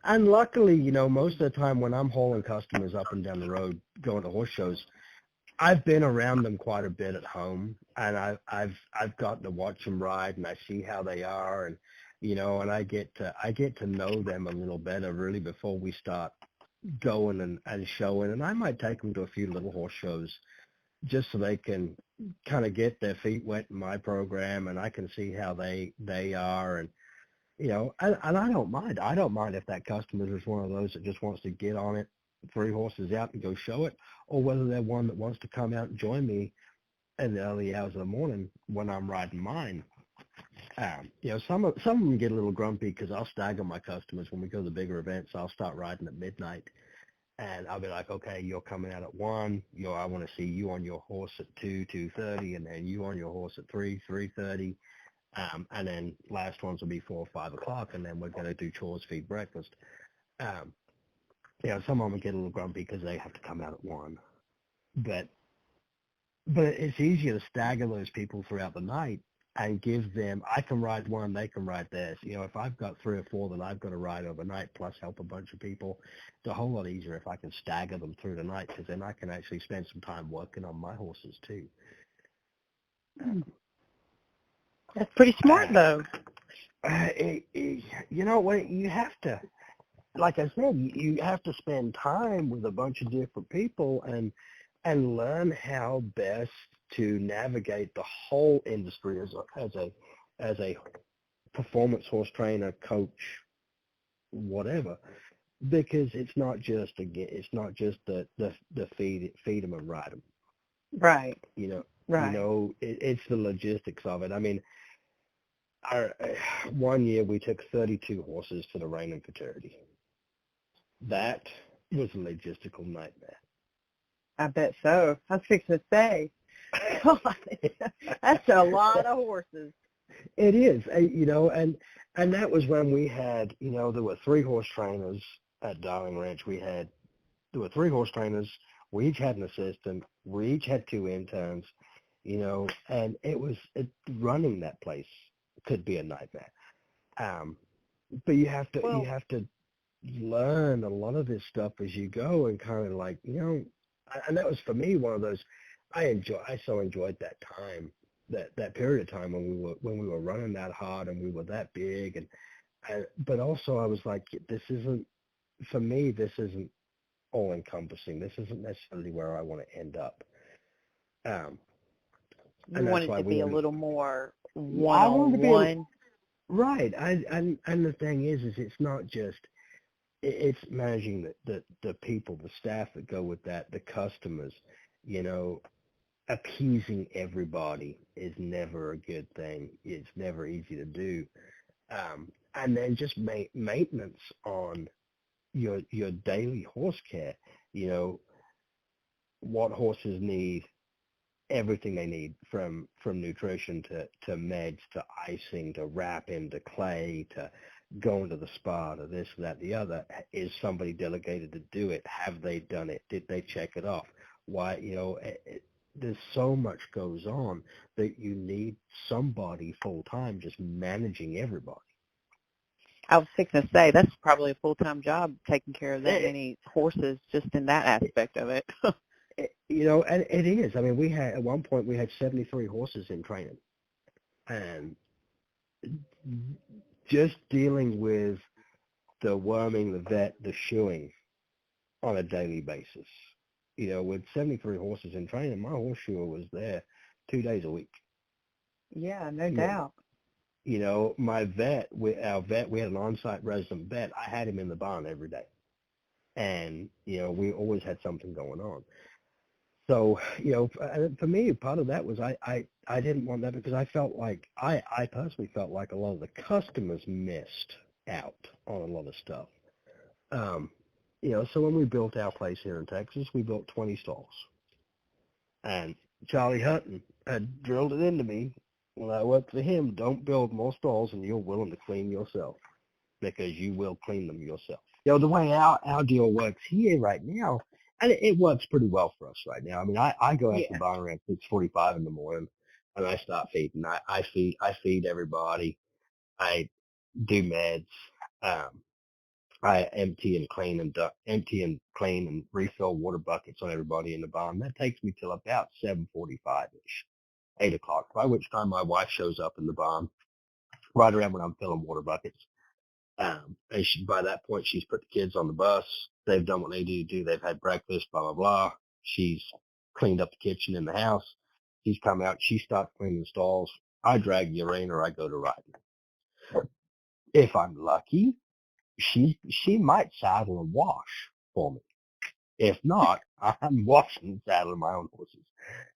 And luckily, most of the time when I'm hauling customers up and down the road going to horse shows, I've been around them quite a bit at home, and I've gotten to watch them ride, and I see how they are, and and I get to know them a little better really before we start going and showing. And I might take them to a few little horse shows just so they can kind of get their feet wet in my program, and I can see how they are. And and I don't mind. I don't mind if that customer is one of those that just wants to get on it, 3 horses out and go show it, or whether they're one that wants to come out and join me in the early hours of the morning when I'm riding mine. Some of them get a little grumpy because I'll stagger my customers when we go to the bigger events. I'll start riding at midnight, and I'll be like, okay, you're coming out at 1. I want to see you on your horse at 2:30, and then you on your horse at 3:30. And then last ones will be 4 or 5 o'clock, and then we're going to do chores, feed, breakfast. Some of them get a little grumpy because they have to come out at 1. But it's easier to stagger those people throughout the night and give them, I can ride one, they can ride theirs. If I've got 3 or 4 that I've got to ride overnight plus help a bunch of people, it's a whole lot easier if I can stagger them through the night, because then I can actually spend some time working on my horses too. That's pretty smart, though. You have to, like I said, you have to spend time with a bunch of different people and learn how best to navigate the whole industry as a performance horse trainer, coach, whatever. Because it's not just the feed them and ride them. Right. Right. It's the logistics of it. I mean, one year we took 32 horses to the Reining fraternity. That was a logistical nightmare. I bet so. I was fixing to say, God, that's a lot of horses. It is, and that was when we had, there were 3 horse trainers at Darling Ranch. There were 3 horse trainers. We each had an assistant. We each had 2 interns, and running that place could be a nightmare. But you have to learn a lot of this stuff as you go, and kind of like, and that was for me one of those, I so enjoyed that time that period of time when we were running that hard and we were that big, but also I was like, this isn't for me. This isn't all encompassing. This isn't necessarily where I want to end up. Um, You and that's wanted why to we be a ended. little more I wanted to be one-on-one. right. And the thing is it's not just it's managing the people, the staff that go with that, the customers. You know, appeasing everybody is never a good thing. It's never easy to do. And then just maintenance on your daily horse care. You know, what horses need, everything they need from nutrition to meds to icing to wrapping to clay to going to the spa to this, that, the other. Is somebody delegated to do it? Have they done it? Did they check it off? Why, there's so much goes on that you need somebody full time just managing everybody. I was fixing to say that's probably a full-time job taking care of that It, many horses just in that aspect of it. and it is. I mean, we had at one point we had 73 horses in training, and just dealing with the worming, the vet, the shoeing on a daily basis. You know, with 73 horses in training, my horse shoer was there 2 days a week. Yeah, no doubt. You know, our vet, we had an on-site resident vet. I had him in the barn every day. And, we always had something going on. So, for me, part of that was I didn't want that because I felt like, I personally felt like a lot of the customers missed out on a lot of stuff. So when we built our place here in Texas, we built 20 stalls. And Charlie Hutton had drilled it into me when I worked for him, don't build more stalls than you're willing to clean yourself, because you will clean them yourself. The way our deal works here right now, and it works pretty well for us right now. I mean, I go out to the barn around 6:45 in the morning, and I start feeding. I feed everybody. I do meds. I empty and clean and refill water buckets on everybody in the barn. That takes me till about 7:45ish, 8 o'clock. By which time my wife shows up in the barn, right around when I'm filling water buckets. And by that point, she's put the kids on the bus. They've done what they need to do. They've had breakfast, blah, blah, blah. She's cleaned up the kitchen and the house. She's come out. She starts cleaning the stalls. I drag the rein or I go to riding. If I'm lucky, she might saddle and wash for me. If not, I'm washing and saddling my own horses.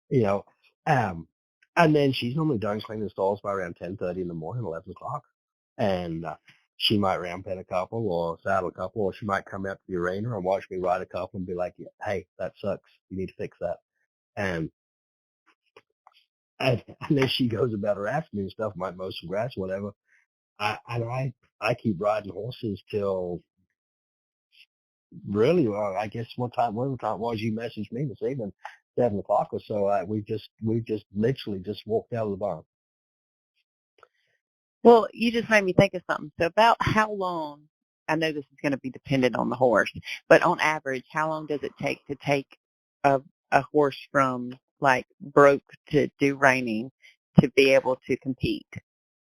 You know, and then she's normally done cleaning the stalls by around 10:30 in the morning, 11 o'clock. And she might round pen a couple or saddle a couple, or she might come out to the arena and watch me ride a couple and be like, hey, that sucks. You need to fix that. And, and then she goes about her afternoon stuff, might mow some grass, whatever. I keep riding horses till really, well, I guess whatever time it was you messaged me this evening, 7 o'clock or so. We just literally just walked out of the barn. Well, you just made me think of something. So about how long, I know this is going to be dependent on the horse, but on average, how long does it take to take a, a horse from like broke to do reining to be able to compete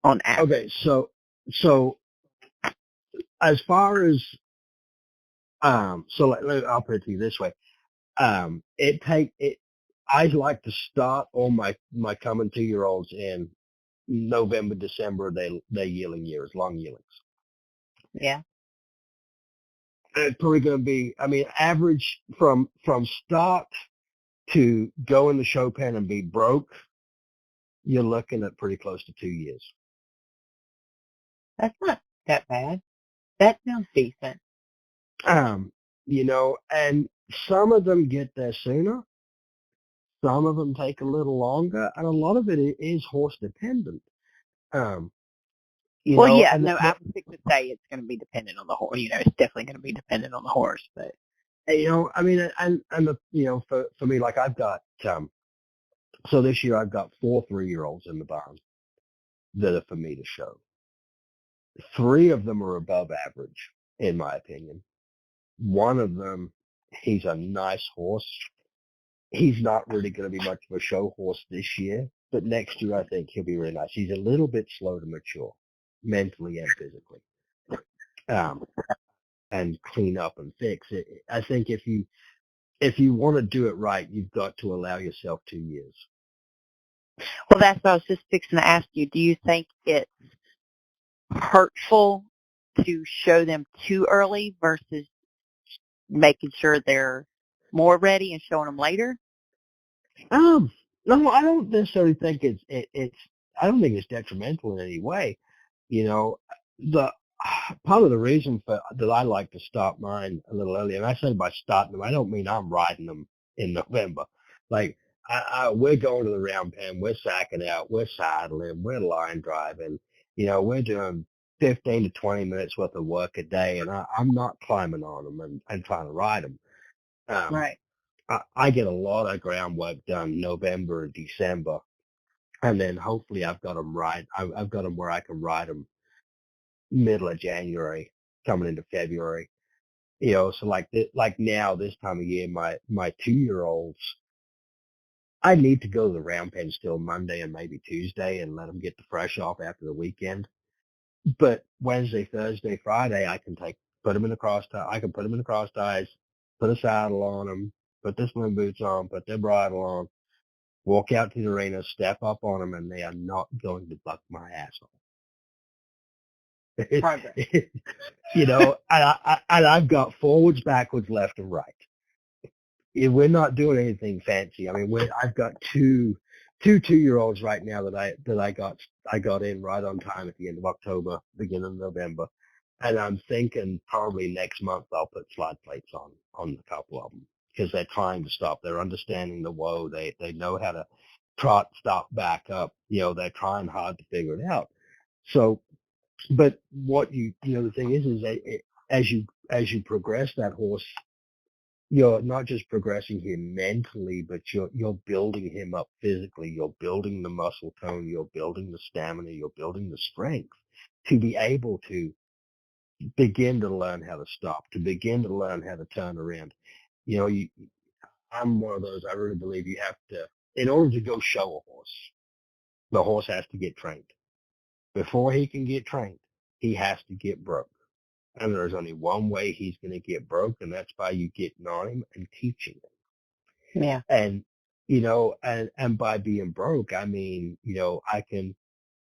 on average? Okay, so as far as I'll put it to you this way. I like to start all my coming 2-year-olds in November, December. They yearling years, long yearlings. Yeah. It's probably going to be, I mean, average from start to go in the show pen and be broke, you're looking at pretty close to 2 years. That's not that bad. That sounds decent. And some of them get there sooner. Some of them take a little longer, and a lot of it is horse dependent. Well, yeah, no, I was fixing to say it's going to be dependent on the horse. It's definitely going to be dependent on the horse, but. I mean, for me, like I've got, so this year I've got 4 3-year-olds in the barn that are for me to show. 3 of them are above average, in my opinion. One of them, he's a nice horse. He's not really going to be much of a show horse this year, but next year I think he'll be really nice. He's a little bit slow to mature, mentally and physically, um, and clean up and fix it. I think if you want to do it right, you've got to allow yourself 2 years. Well, that's what I was just fixing to ask you. Do you think it's hurtful to show them too early versus making sure they're more ready and showing them later? No, I don't necessarily think it's I don't think it's detrimental in any way. You know, the part of the reason for that I like to start mine a little earlier, and I say by starting them, I don't mean I'm riding them in November. Like we're going to the round pen, we're sacking out, we're saddling, we're line driving. We're doing 15 to 20 minutes worth of work a day, and I'm not climbing on them and trying to ride them. Um, Right. I get a lot of groundwork done November and December, and then hopefully I've got them right. I've got them where I can ride them middle of January, coming into February. So like now this time of year, my 2-year-olds, I need to go to the round pen still Monday and maybe Tuesday and let them get the fresh off after the weekend. But Wednesday, Thursday, Friday, I can put them in the cross tie. I can put them in the cross ties, put a saddle on them, put their swim boots on, put their bridle on, walk out to the arena, step up on them, and they are not going to buck my asshole. Progress. And I've got forwards, backwards, left, and right. We're not doing anything fancy. I mean, I've got two 2-year-olds right now that I got in right on time at the end of October, beginning of November, and I'm thinking probably next month I'll put slide plates on a couple of them because they're trying to stop. They're understanding the whoa. They know how to trot, stop, back up. They're trying hard to figure it out. So, but what the thing is that as you progress that horse, you're not just progressing him mentally, but you're building him up physically. You're building the muscle tone. You're building the stamina. You're building the strength to be able to begin to learn how to stop, to begin to learn how to turn around. I'm one of those. I really believe you have to, in order to go show a horse, the horse has to get trained. Before he can get trained, he has to get broke. And there's only one way he's going to get broke, and that's by you getting on him and teaching him. Yeah. And, and by being broke, I mean, I can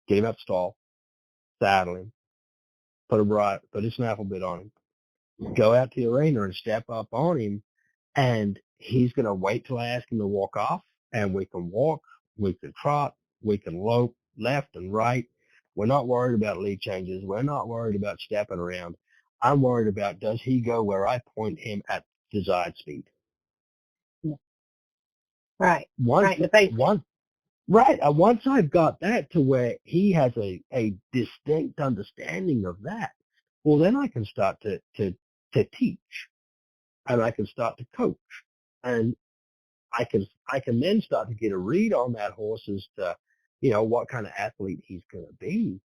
get him up stall, saddle him, put a snaffle bit on him, go out to the arena and step up on him, and he's going to wait till I ask him to walk off, and we can walk, we can trot, we can lope left and right. We're not worried about lead changes. We're not worried about stepping around. I'm worried about, does he go where I point him at desired speed? Right. Once, once I've got that to where he has a distinct understanding of that, well, then I can start to teach, and I can start to coach, and I can then start to get a read on that horse as to, what kind of athlete he's going to be.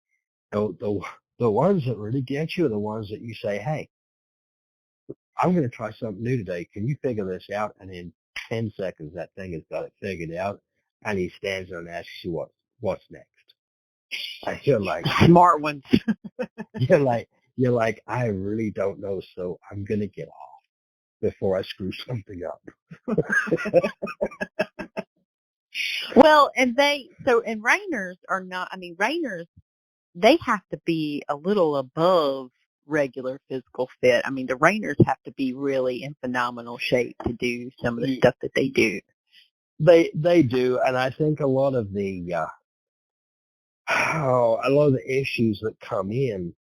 The ones that really get you are the ones that you say, hey, I'm going to try something new today. Can you figure this out? And in 10 seconds, that thing has got it figured out, and he stands there and asks you what's next. I feel like smart ones. you're like, I really don't know, so I'm going to get off before I screw something up. Well, and reiners are not, I mean, reiners, they have to be a little above regular physical fit. I mean, the reiners have to be really in phenomenal shape to do some of the stuff that they do. They do, and I think a lot of the issues that come in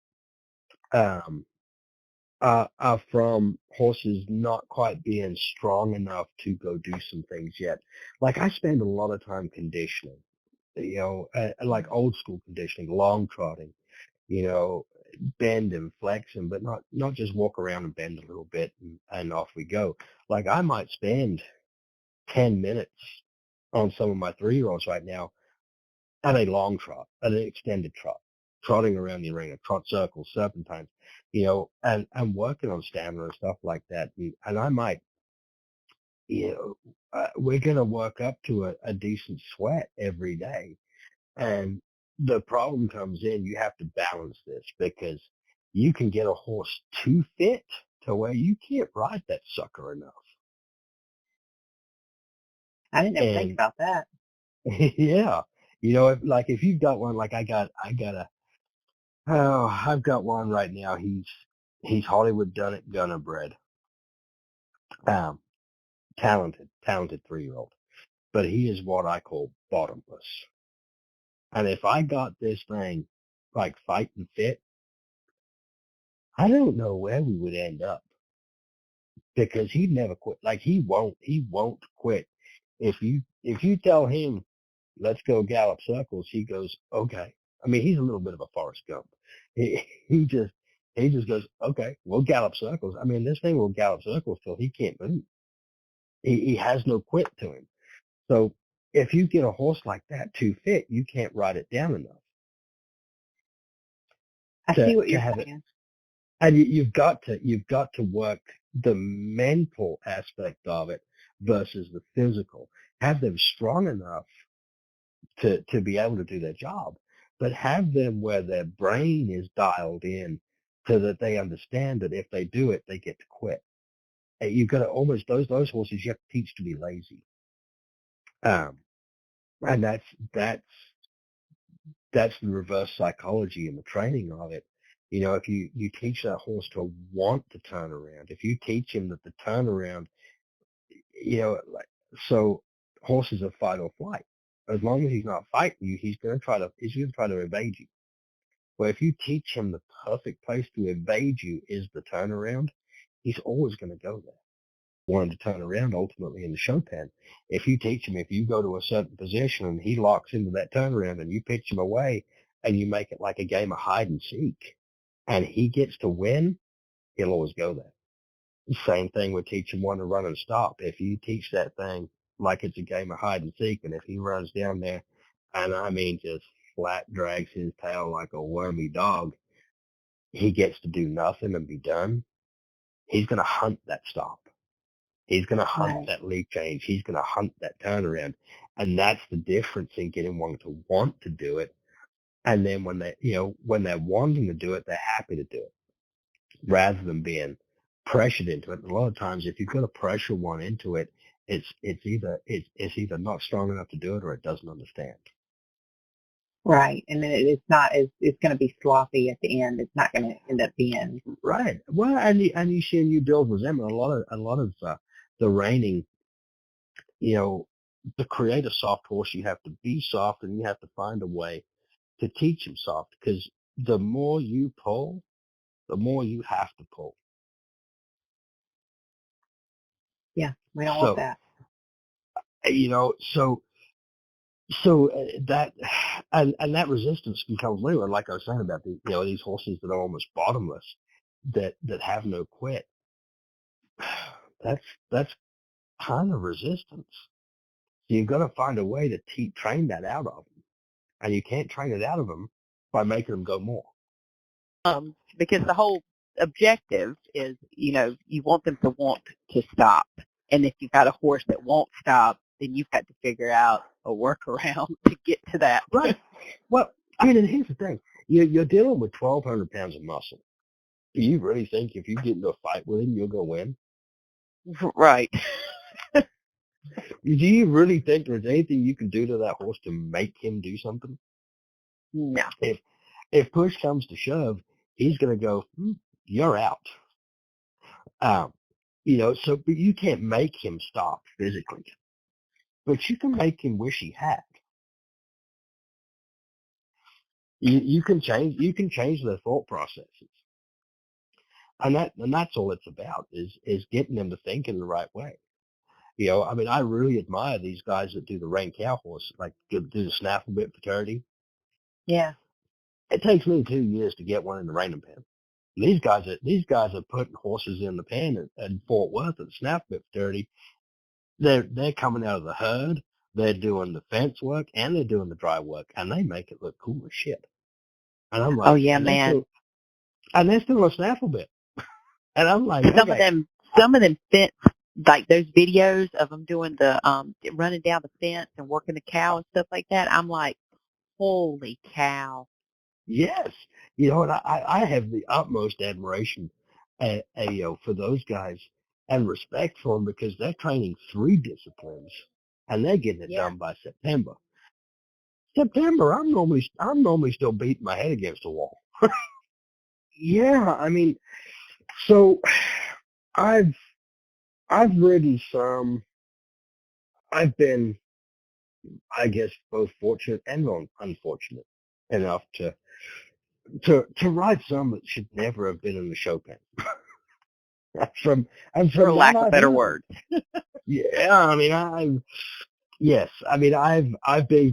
are from horses not quite being strong enough to go do some things yet. Like I spend a lot of time conditioning, like old school conditioning, long trotting, bend and flexion, but not just walk around and bend a little bit and off we go. Like I might spend 10 minutes on some of my 3-year-olds right now at a long trot, at an extended trot, trotting around the arena, trot circles, serpentines, and working on stamina and stuff like that. And I might we're going to work up to a decent sweat every day. And the problem comes in, you have to balance this because you can get a horse too fit to where you can't ride that sucker enough. I didn't ever think And about that. yeah, if you've got one, like I've got one right now. He's Hollywood done it, gunner bred. Um, talented 3-year-old, but he is what I call bottomless. And if I got this thing like fighting fit, I don't know where we would end up because he'd never quit. Like he won't quit. If you tell him, let's go gallop circles, he goes, okay. I mean, he's a little bit of a Forrest Gump. He, he just, he just goes, okay, we'll gallop circles. I mean, this thing will gallop circles till he can't move. He has no quit to him. So if you get a horse like that too fit, you can't ride it down enough I see what to you're have it. saying. And you've got to work the mental aspect of it versus the physical. Have them strong enough to be able to do their job, but have them where their brain is dialed in so that they understand that if they do it, they get to quit. And you've got to almost those horses you have to teach to be lazy. Um, and that's the reverse psychology and the training of it. If you teach that horse to want to turn around, if you teach him that the turnaround, like, so horses are fight or flight. As long as he's not fighting you, he's going to try to evade you. Well, if you teach him the perfect place to evade you is the turnaround, he's always going to go there. Want to turn around ultimately in the show pen. If you teach him, if you go to a certain position and he locks into that turnaround and you pitch him away and you make it like a game of hide and seek and he gets to win, he'll always go there. Same thing with teaching one to run and stop. If you teach that thing like it's a game of hide and seek, and if he runs down there, and I mean just flat drags his tail like a wormy dog, he gets to do nothing and be done. He's going to hunt that stop. He's going to hunt Right. that lead change. He's going to hunt that turnaround. And that's the difference in getting one to want to do it. And then when they're wanting to do it, they're happy to do it rather than being pressured into it. A lot of times, if you've got to pressure one into it, it's either not strong enough to do it or it doesn't understand. Right. And then it's going to be sloppy at the end. It's not going to end up being. Right. Well, and you build resentment. A lot of the reining, to create a soft horse, you have to be soft and you have to find a way to teach him soft because the more you pull, the more you have to pull. Yeah, we don't want So, that. you know, so that and that resistance becomes limited. Like I was saying about these horses that are almost bottomless, that have no quit. That's kind of resistance. So you've got to find a way to train that out of them, and you can't train it out of them by making them go more. Because the whole objective is, you want them to want to stop. And if you've got a horse that won't stop, then you've got to figure out a workaround to get to that. Right. Well, I mean, and here's the thing: you're dealing with 1,200 pounds of muscle. Do you really think if you get into a fight with him, you're gonna win? Right. Do you really think there's anything you can do to that horse to make him do something? No. If push comes to shove, he's gonna go, you're out. Um, but you can't make him stop physically, but you can make him wish he had. You can change their thought processes, and that's all it's about is getting them to think in the right way. I mean, I really admire these guys that do the rein cow horse, like do the snaffle bit fraternity. Yeah. It takes me 2 years to get one in the reining pen. These guys are putting horses in the pen at Fort Worth at the snaffle bit fraternity. They're coming out of the herd. They're doing the fence work and they're doing the dry work, and they make it look cool as shit. And I'm Oh like, yeah, and they're man. still and they're still a snaffle bit. And I'm like, Some of okay, them fence like those videos of them doing the running down the fence and working the cow and stuff like that, I'm like, holy cow. Yes. And I have the utmost admiration, for those guys and respect for them because they're training 3 disciplines and they're getting it Yeah. done by September. September, I'm normally still beating my head against the wall. Yeah, I mean, so I've I've ridden some. I've been, I guess, both fortunate and unfortunate enough to ride some that should never have been in the show pen. from and For from what lack of I've better heard. words. Yeah, I mean, I've been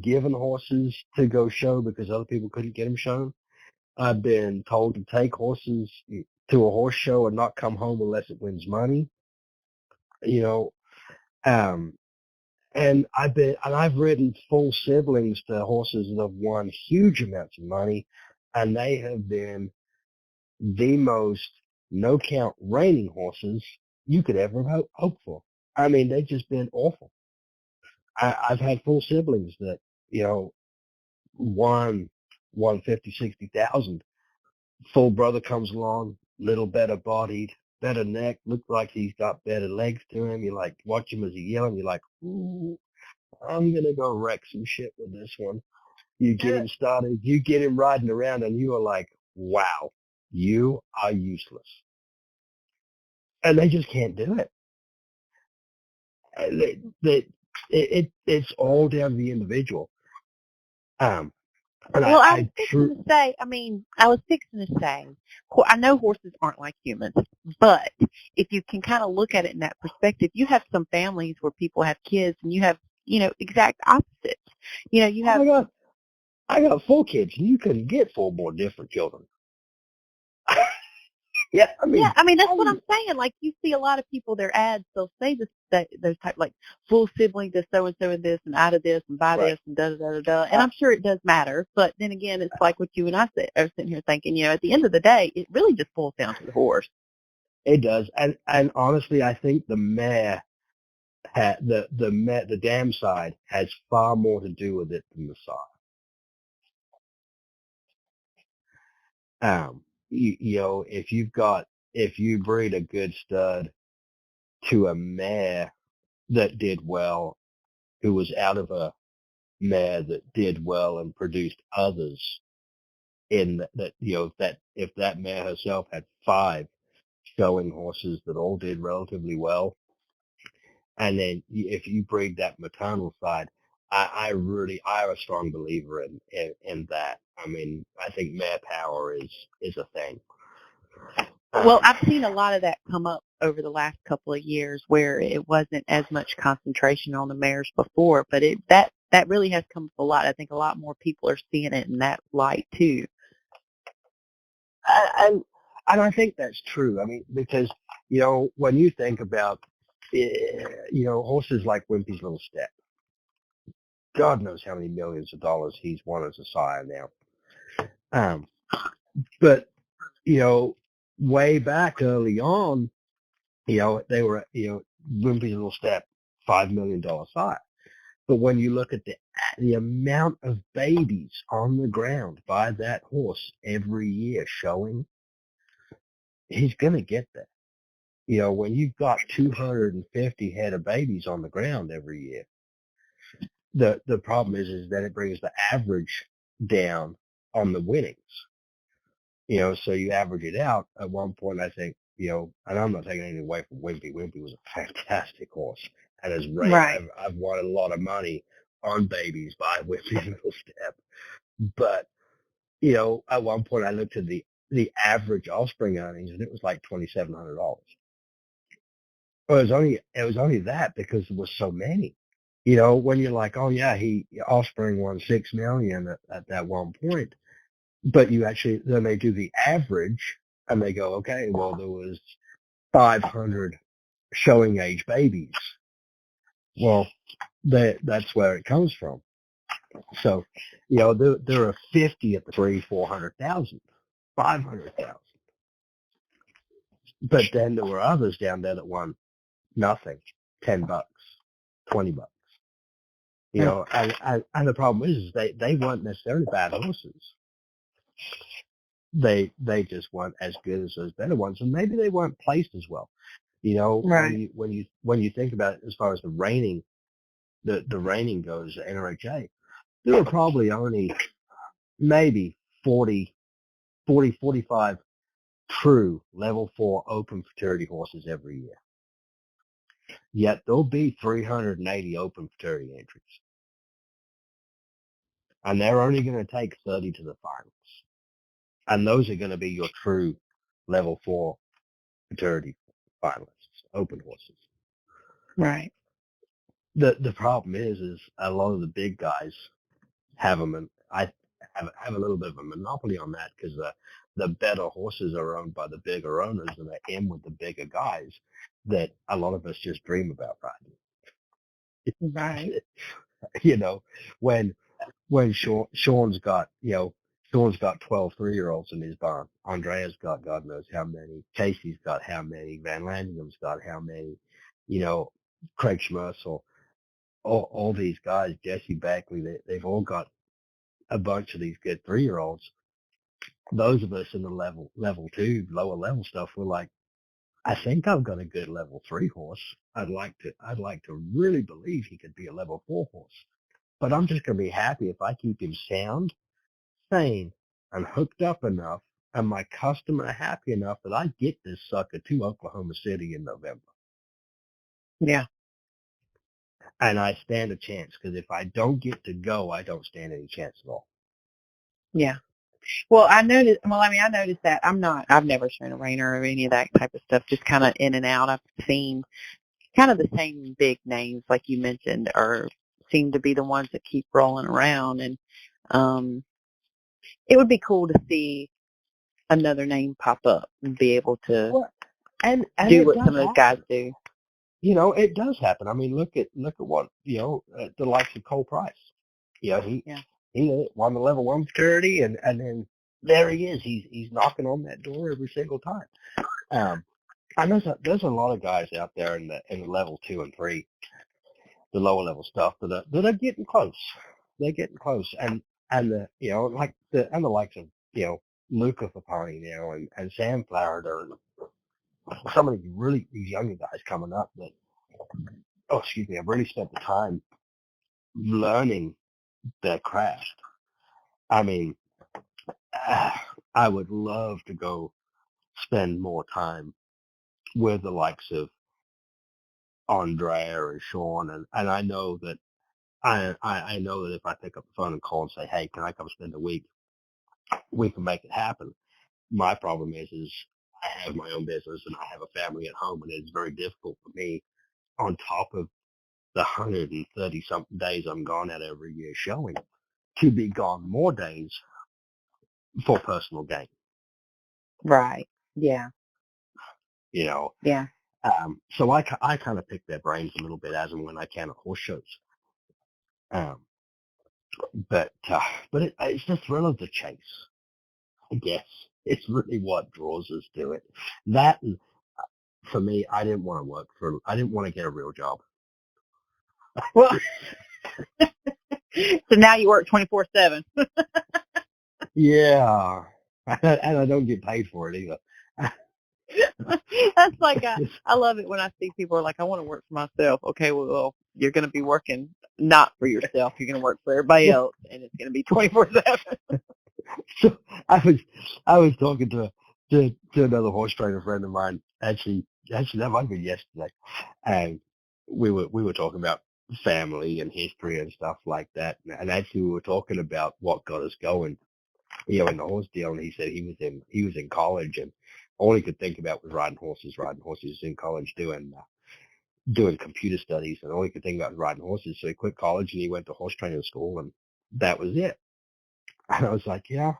given horses to go show because other people couldn't get them shown. I've been told to take horses to a horse show and not come home unless it wins money. You know, um, and I've ridden full siblings to horses that have won huge amounts of money, and they have been the most no count reining horses you could ever hope for. I mean, they've just been awful. I've had full siblings that, won 150, 60,000. Full brother comes along, little better bodied, better neck, looks like he's got better legs to him. You like watch him as he yelling. You're like, ooh, I'm gonna go wreck some shit with this one. You get him started, you get him riding around, and you are like, wow, you are useless, and they just can't do it. It's all down to the individual. Um, and Well, I true. I was fixing to say, I know horses aren't like humans, but if you can kind of look at it in that perspective, you have some families where people have kids and you have, exact opposites. You have, I got 4 kids, and you couldn't get 4 more different children. Yeah, I yeah, mean, that's what I'm saying. Like you see a lot of people, their ads, they'll say this, those type like full sibling to so and so and this and out of this and buy right. this and da da da da da. And I'm sure it does matter, but then again, it's like what you and I said. I was sitting here thinking, at the end of the day, it really just boils down to the horse. It does, and honestly, I think the mare the dam side has far more to do with it than the side. If you breed a good stud to a mare that did well, who was out of a mare that did well and produced others in that, if that mare herself had 5 showing horses that all did relatively well, and then if you breed that maternal side, I'm a strong believer in that. I mean, I think mare power is a thing. Well, I've seen a lot of that come up over the last couple of years where it wasn't as much concentration on the mares before, but that really has come up a lot. I think a lot more people are seeing it in that light too. And I think that's true. I mean, because when you think about horses like Wimpy's Little Step, God knows how many millions of dollars he's won as a sire now. But way back early on, they were Wimpy's Little Step, $5 million sire. But when you look at the amount of babies on the ground by that horse every year showing, he's gonna get there. When you've got 250 head of babies on the ground every year, the problem is that it brings the average down on the winnings. So you average it out. At one point, I think, and I'm not taking anything away from Wimpy. Wimpy was a fantastic horse, and as Right. I've won a lot of money on babies by Wimpy's Little Step. But at one point, I looked at the average offspring earnings, and it was like $2,700. Well, it was only that because there was so many. When you're like, oh yeah, offspring won 6 million at that one point, but then they do the average and they go, okay, well there was 500 showing age babies. Well, that's where it comes from. So, there are 50 at the 400,000, 500,000. But then there were others down there that won nothing, $10, $20. And the problem is they weren't necessarily bad horses. They just weren't as good as those better ones, and maybe they weren't placed as well. Right. When you think about it, as far as the reining goes, at NRHA, there were probably only maybe 45 true level 4 open futurity horses every year. Yet there'll be 380 open futurity entries. And they're only going to take 30 to the finals. And those are going to be your true level 4 futurity finalists, open horses. Right. The problem is a lot of the big guys have them, and I have a little bit of a monopoly on that because the better horses are owned by the bigger owners, and they're in with the bigger guys that a lot of us just dream about riding. Right. When Sean's got, Sean's got 12 3-year-olds in his barn. Andrea's got God knows how many. Casey's got how many. Van Landingham's got how many. Craig Schmersel, all these guys, Jesse Beckley, they've all got a bunch of these good 3-year-olds. Those of us in the level 2, lower level stuff, we're like, I think I've got a good level 3 horse. I'd like to really believe he could be a level 4 horse. But I'm just going to be happy if I keep him sound, sane, and hooked up enough, and my customer happy enough that I get this sucker to Oklahoma City in November. Yeah. And I stand a chance, because if I don't get to go, I don't stand any chance at all. Yeah. Well, I noticed that I've never shown a Rainer or any of that type of stuff, just kind of in and out. I've seen kind of the same big names like you mentioned, or seem to be the ones that keep rolling around. And it would be cool to see another name pop up and be able to and do what some of those guys do. It does happen. I mean, look at what, the likes of Cole Price. He won the level 1 fraternity, and then there he is. He's knocking on that door every single time. I know there's a lot of guys out there in the level 2 and 3, the lower level stuff that are getting close. They're getting close, and the likes of Luca Fapani and Sam Flaherty, and some of these younger guys coming up that have really spent the time learning their craft. I mean, I would love to go spend more time with the likes of Andrea and Sean, and I know that I know that if I pick up the phone and call and say, hey, can I come spend a week, we can make it happen. My problem is I have my own business and I have a family at home, and it's very difficult for me, on top of the 130 something days I'm gone at every year showing, to be gone more days for personal gain. Right. Yeah. Yeah. So I kind of pick their brains a little bit as and when I can at horse shows. But it's the thrill of the chase, I guess. It's really what draws us to it. That, for me, I didn't want to get a real job. Well, so now you work 24/7. Yeah. And I don't get paid for it either. That's like I love it when I see people are like, I want to work for myself. Okay, well, you're going to be working not for yourself. You're going to work for everybody else, and it's going to be 24/7. So I was talking to another horse trainer friend of mine. Actually, that might have been yesterday, and we were talking about family and history and stuff like that. And actually, we were talking about what got us going, in the horse deal. And he said he was in college, and all he could think about was riding horses in college, doing computer studies, and all he could think about was riding horses. So he quit college and he went to horse training school, and that was it. And I was like, yeah.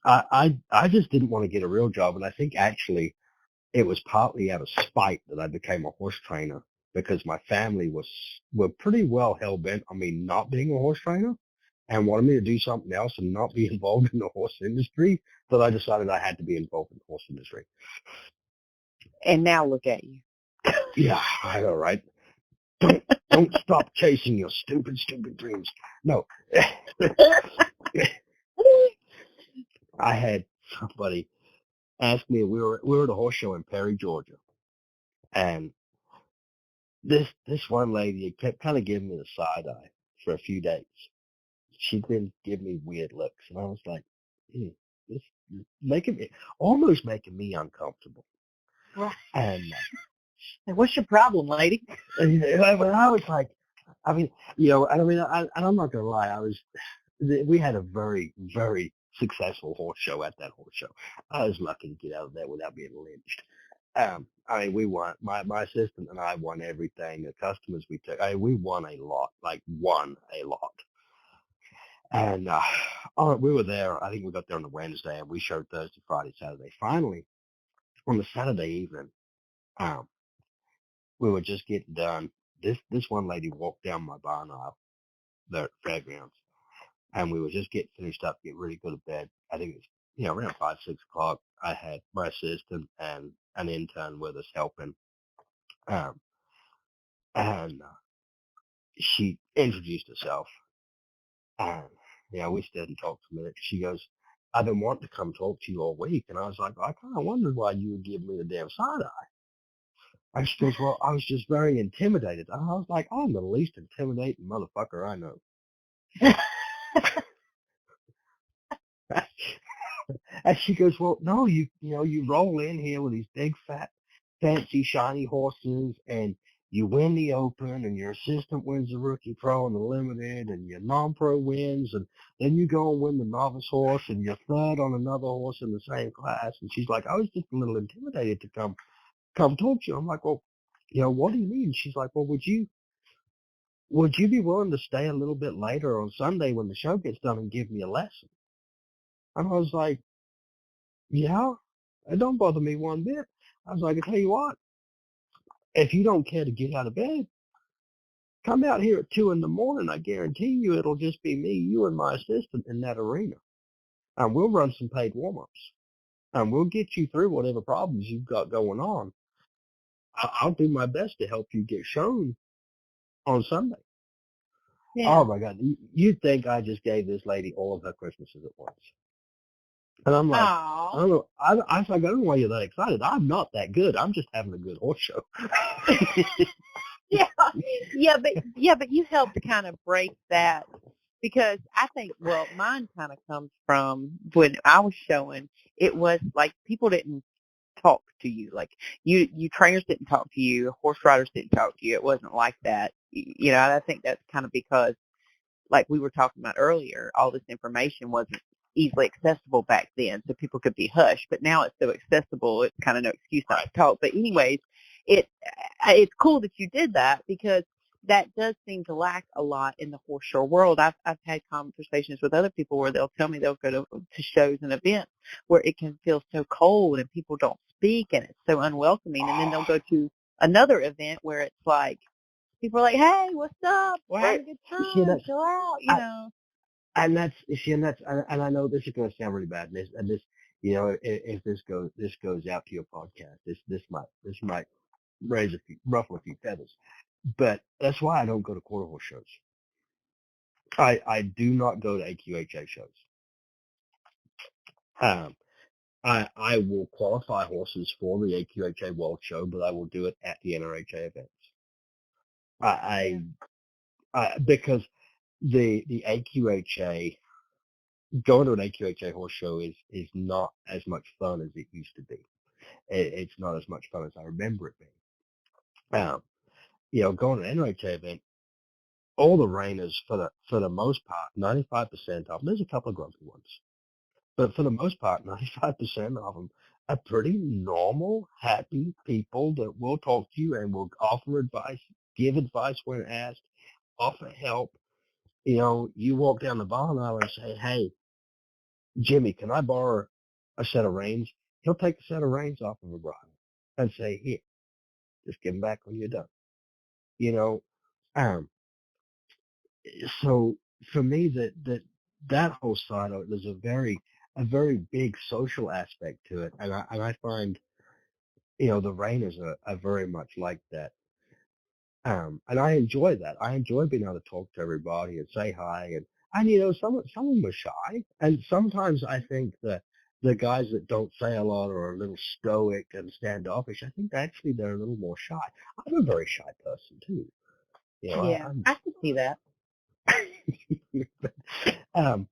I just didn't want to get a real job, and I think actually it was partly out of spite that I became a horse trainer, because my family were pretty well hell bent on me not being a horse trainer and wanted me to do something else and not be involved in the horse industry, that I decided I had to be involved in the horse industry. And now look at you. Yeah, I know, right? Don't stop chasing your stupid dreams. No. I had somebody ask me, we were at a horse show in Perry, Georgia, and this one lady kept kind of giving me the side eye for a few days. She'd been giving me weird looks, and I was like, this making me almost making me uncomfortable. Right. And What's your problem, lady? I was like, I mean, and I'm not gonna lie, we had a very, very successful horse show at that horse show. I was lucky to get out of there without being lynched. I mean, we won. My assistant and I won everything. The customers we took, we won a lot, like won a lot. And we were there. I think we got there on a Wednesday, and we showed Thursday, Friday, Saturday. Finally, on the Saturday evening, um, we were just getting done. This one lady walked down my barn aisle there at the fairgrounds, and we were just getting finished up, getting ready to go to bed. I think it was around 5, 6 o'clock. I had my assistant and an intern with us helping, um, and she introduced herself. And we stood and talked for a minute. She goes, "I've been wanting to come talk to you all week." And I was like, "I kind of wondered why you would give me the damn side eye." And she goes, "Well, I was just very intimidated." And I was like, "I'm the least intimidating motherfucker I know." And she goes, "Well, no, you roll in here with these big, fat, fancy, shiny horses, and you win the Open, and your assistant wins the Rookie Pro and the Limited, and your non-pro wins, and then you go and win the novice horse, and you're third on another horse in the same class." And she's like, "I was just a little intimidated to come talk to you." I'm like, "Well, what do you mean?" She's like, "Well, would you be willing to stay a little bit later on Sunday when the show gets done and give me a lesson?" And I was like, "Yeah, it don't bother me one bit." I was like, "I tell you what, if you don't care to get out of bed, come out here at 2 in the morning. I guarantee you it'll just be me, you, and my assistant in that arena. And we'll run some paid warm-ups. And we'll get you through whatever problems you've got going on. I'll do my best to help you get shown on Sunday." Yeah. Oh, my God. You'd think I just gave this lady all of her Christmases at once. And I'm like, I Aw. don't know. I was like, "I don't know why you're that excited. I'm not that good. I'm just having a good horse show." Yeah, but you helped to kind of break that because I think mine kind of comes from when I was showing. It was like people didn't talk to you, like you trainers didn't talk to you, horse riders didn't talk to you. It wasn't like that, And I think that's kind of because like we were talking about earlier, all this information wasn't easily accessible back then, so people could be hushed. But now it's so accessible, it's kind of no excuse not to talk. But anyways, it's cool that you did that because that does seem to lack a lot in the horse show world. I've had conversations with other people where they'll tell me they'll go to shows and events where it can feel so cold and people don't speak and it's so unwelcoming, and then they'll go to another event where it's like people are like, "Hey, what's up? We're having a good See, time. Chill out." and that's see, and I know this is going to sound really bad. And this, if this goes out to your podcast, this might ruffle a few feathers. But that's why I don't go to quarter horse shows. I do not go to AQHA shows. Um, I will qualify horses for the AQHA World Show, but I will do it at the NRHA events. Because the AQHA, going to an AQHA horse show is not as much fun as it used to be. It's not as much fun as I remember it being. Going to an NRHA event, all the reiners for the most part, 95% of them. There's a couple of grumpy ones, but for the most part, 95% of them are pretty normal, happy people that will talk to you and will offer advice, give advice when asked, offer help. You walk down the barn aisle and say, "Hey, Jimmy, can I borrow a set of reins?" He'll take a set of reins off of a bridle and say, "Here, just give them back when you're done." You know, um, so for me, that whole side of it, there's a very big social aspect to it, and I find the Rainers are very much like that. And I enjoy that. I enjoy being able to talk to everybody and say hi. And some of them are shy. And sometimes I think that the guys that don't say a lot or are a little stoic and standoffish, I think actually they're a little more shy. I'm a very shy person too. Yeah, I'm, I can see that. um,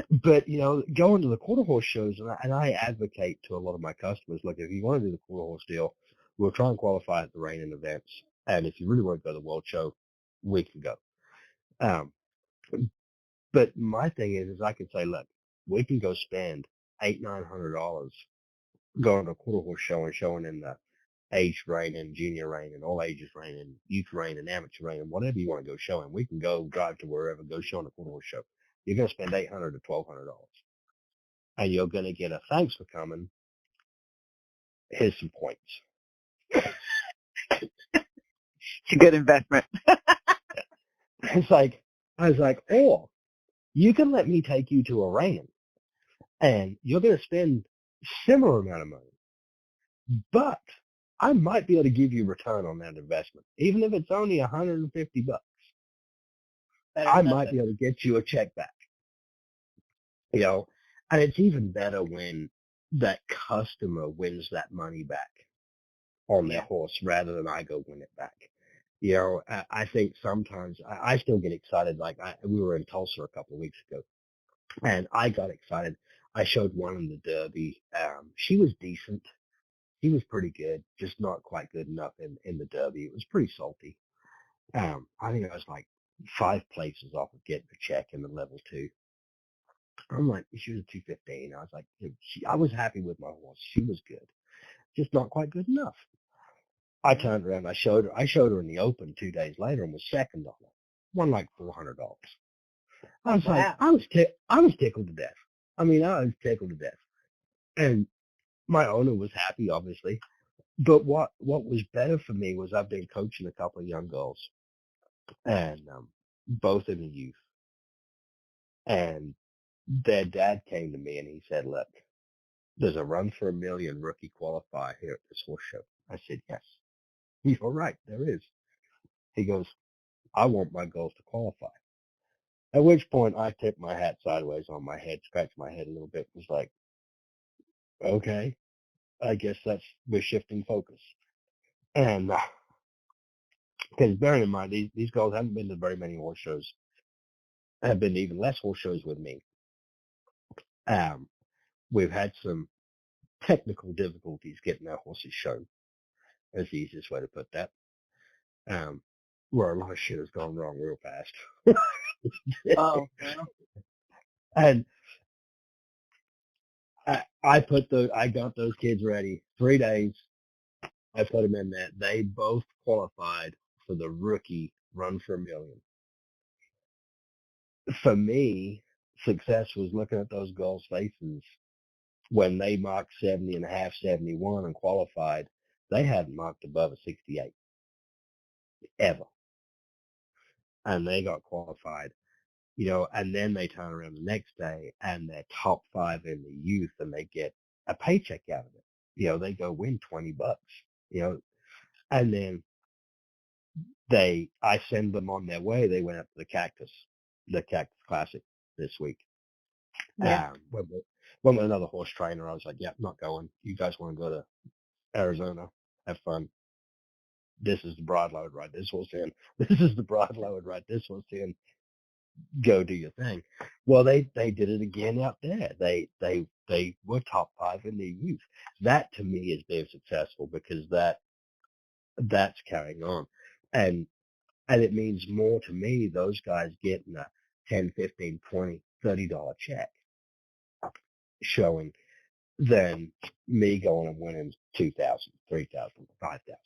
but going to the quarter horse shows, and I advocate to a lot of my customers, look, if you want to do the quarter horse deal, we'll try and qualify at the Reining events. And if you really want to go to the World Show, we can go. Um, but my thing is I can say, look, we can go spend $800-900 going to a quarter horse show and showing in the age rein and junior rein and all ages rein and youth rein and amateur rein and whatever you want to go show in. We can go drive to wherever, go show in a quarter horse show. You're going to spend $800 to $1,200, and you're going to get a thanks for coming. Here's some points. It's a good investment. It's like I was like, or you can let me take you to a reining, and you're going to spend similar amount of money, but I might be able to give you return on that investment, even if it's only $150. I might be able to get you a check back, and it's even better when that customer wins that money back on their horse rather than I go win it back. I think sometimes I still get excited. Like we were in Tulsa a couple of weeks ago, and I got excited. I showed one in the Derby. She was decent. She was pretty good, just not quite good enough in the Derby. It was pretty salty. I think I was like 5 places off of getting a check in the level 2. I'm like, she was a 215. I was like, I was happy with my horse. She was good, just not quite good enough. I turned around. I showed her in the Open 2 days later and was second on her. Won like $400. I was like, I was tickled to death. I mean, I was tickled to death. And my owner was happy, obviously. But what was better for me was I've been coaching a couple of young girls, and both in the youth. And their dad came to me and he said, look, there's a run for $1 million rookie qualifier here at this horse show. I said, yes. You're right, there is. He goes, I want my girls to qualify. At which point I tipped my hat sideways on my head, scratched my head a little bit, was like, okay, I guess we're shifting focus. And because bearing in mind, these girls haven't been to very many horse shows, have been to even less horse shows with me. We've had some technical difficulties getting our horses shown, is the easiest way to put that. Where a lot of shit has gone wrong real fast. Oh, well. And I got those kids ready. 3 days. I put them in that. They both qualified for the rookie run for $1 million. For me, success was looking at those girls' faces when they marked 70 and a half, 71 and qualified. They hadn't marked above a 68 ever. And they got qualified, and then they turn around the next day and they're top 5 in the youth and they get a paycheck out of it. They go win $20, and then I send them on their way. They went up to the Cactus Classic this week. Yeah. Went with another horse trainer. I was like, yeah, not going. You guys want to go to Arizona, have fun. This is the broad load, right? This horse in. This is the broad load, right? This horse in. Go do your thing. Well, they did it again out there. They were top 5 in their youth. That to me is being successful because that's carrying on, and it means more to me. Those guys getting a 10, 15, 20, $30 check showing than me going and winning 2,000, 3,000, 5,000.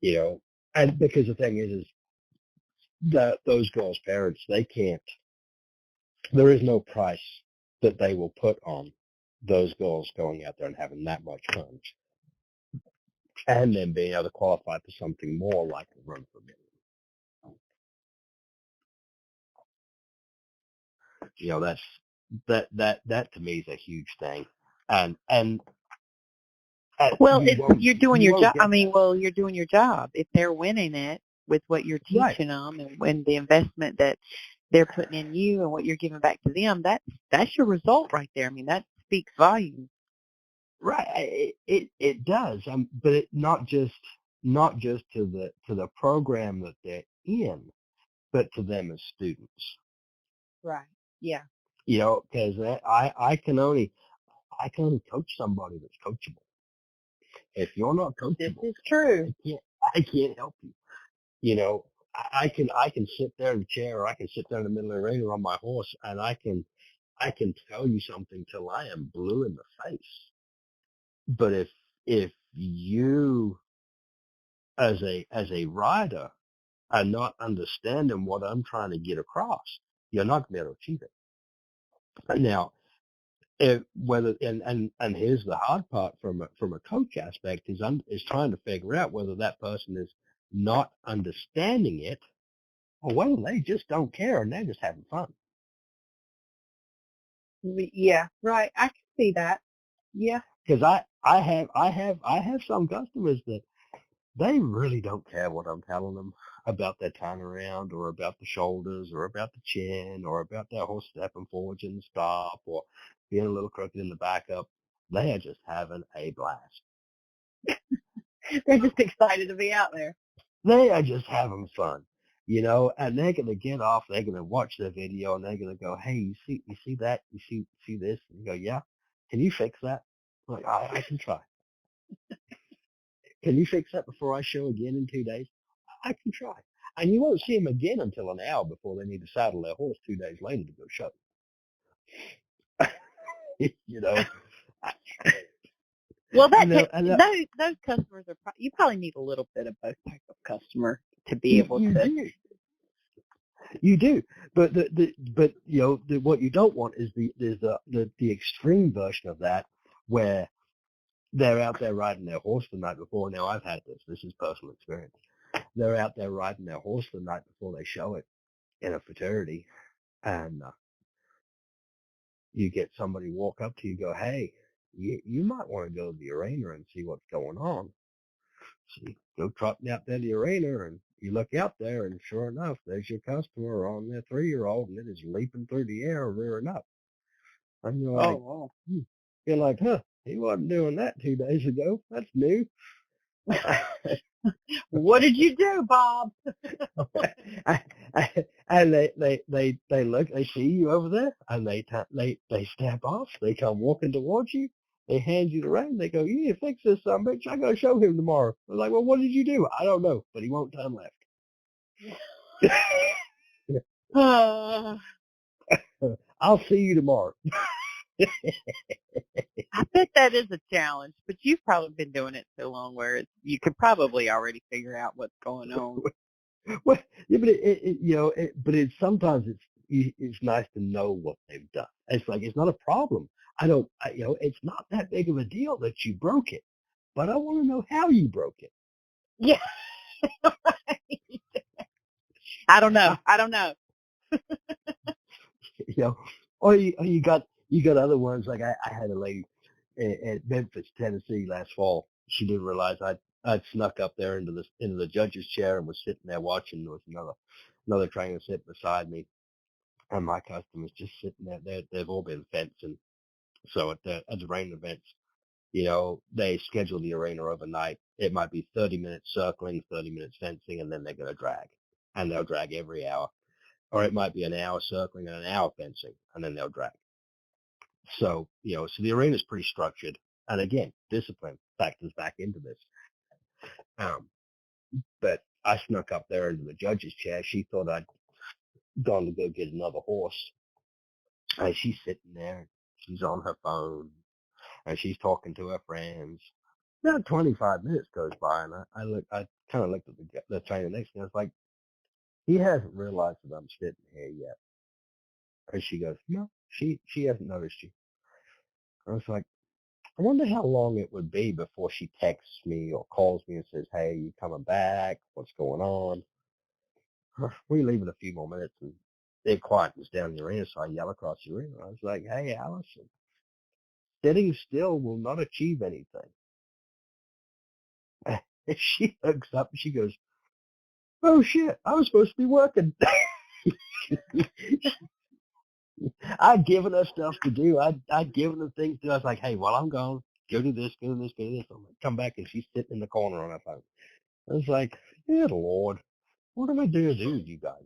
Yeah. And because the thing is that those girls' parents, they can't. There is no price that they will put on those girls going out there and having that much fun, and then being able to qualify for something more like a run for $1 million. That to me is a huge thing, and Well, You won't, you're doing you your won't job. I get mean, that. well, you're doing your job. If they're winning it with what you're Right. teaching them and the investment that they're putting in you and what you're giving back to them, that's your result right there. I mean, that speaks volumes. Right. It does. But not just to the program that they're in, but to them as students. Right. Yeah. Because I can only coach somebody that's coachable. If you're not This coachable, is true. I can't help you. You know, I can sit there in the chair, or I can sit there in the middle of the ring on my horse, and I can tell you something till I am blue in the face. But if you as a rider are not understanding what I'm trying to get across, you're not going to be able to achieve it. Now, whether and here's the hard part from a coach aspect is trying to figure out whether that person is not understanding it, or whether they just don't care and they're just having fun. Yeah. Right. I can see that. Yeah. Because I have some customers that they really don't care what I'm telling them about their turnaround, or about the shoulders, or about the chin, or about their horse stepping forwards in the stop, or being a little crooked in the backup. They are just having a blast. They're just excited to be out there. They are just having fun, and they're going to get off, they're going to watch the video, and they're going to go, hey, you see that? You see this? And you go, yeah. Can you fix that? I'm like, I can try. Can you fix that before I show again in 2 days? I can try. And you won't see them again until an hour before they need to saddle their horse 2 days later to go show. you know. Well, those customers are you probably need a little bit of both type of customer to be able you to. do. You do, but what you don't want is the extreme version of that, where they're out there riding their horse the night before. Now I've had this. This is personal experience. They're out there riding their horse the night before they show it in a fraternity, and you get somebody walk up to you, go, hey, you might want to go to the arena and see what's going on. So you go trotting out there to the arena, and you look out there, and sure enough, there's your customer on their 3-year-old, and it is leaping through the air, rearing up. And you're Oh, like, wow. you're like, huh? He wasn't doing that 2 days ago. That's new. What did you do, Bob? And they look, they see you over there, and they step off. They come walking towards you. They hand you the rein. They go, you need to fix this son bitch. I got to show him tomorrow. I was like, well, what did you do? I don't know, but he won't turn left. I'll see you tomorrow. I bet that is a challenge, but you've probably been doing it so long where you could probably already figure out what's going on. Well, yeah, but it's sometimes it's nice to know what they've done. It's like, it's not a problem. It's not that big of a deal that you broke it, but I want to know how you broke it. Yeah. I don't know. I don't know. you know, or you got other ones. Like I had a lady at Memphis, Tennessee last fall. She didn't realize I'd snuck up there into the judge's chair and was sitting there watching. There was another trainer sitting beside me, and my customers just sitting there. They've all been fencing. So at the rain events, they schedule the arena overnight. It might be 30 minutes circling, 30 minutes fencing, and then they're going to drag. And they'll drag every hour. Or it might be an hour circling and an hour fencing, and then they'll drag. So, so the arena is pretty structured. And again, discipline factors back into this. Um, but I snuck up there into the judge's chair. She thought I'd gone to go get another horse. And she's sitting there. She's on her phone. And she's talking to her friends. About 25 minutes goes by, and I kind of looked at the trainer next to me. I was like, he hasn't realized that I'm sitting here yet. And she goes, no, she hasn't noticed you. I was like, I wonder how long it would be before she texts me or calls me and says, hey, you coming back? What's going on? We leave in a few more minutes, and it quietens down the arena, so I yell across the arena. I was like, hey, Allison, sitting still will not achieve anything. And she hooks up and she goes, "Oh shit, I was supposed to be working." I'd given her stuff to do. I'd given her things to do. I was like, "Hey, while I'm gone, go do this, go do this, go do this." I'm like, come back and she's sitting in the corner on her phone. I was like, "Good Lord, what am I doing to you guys?"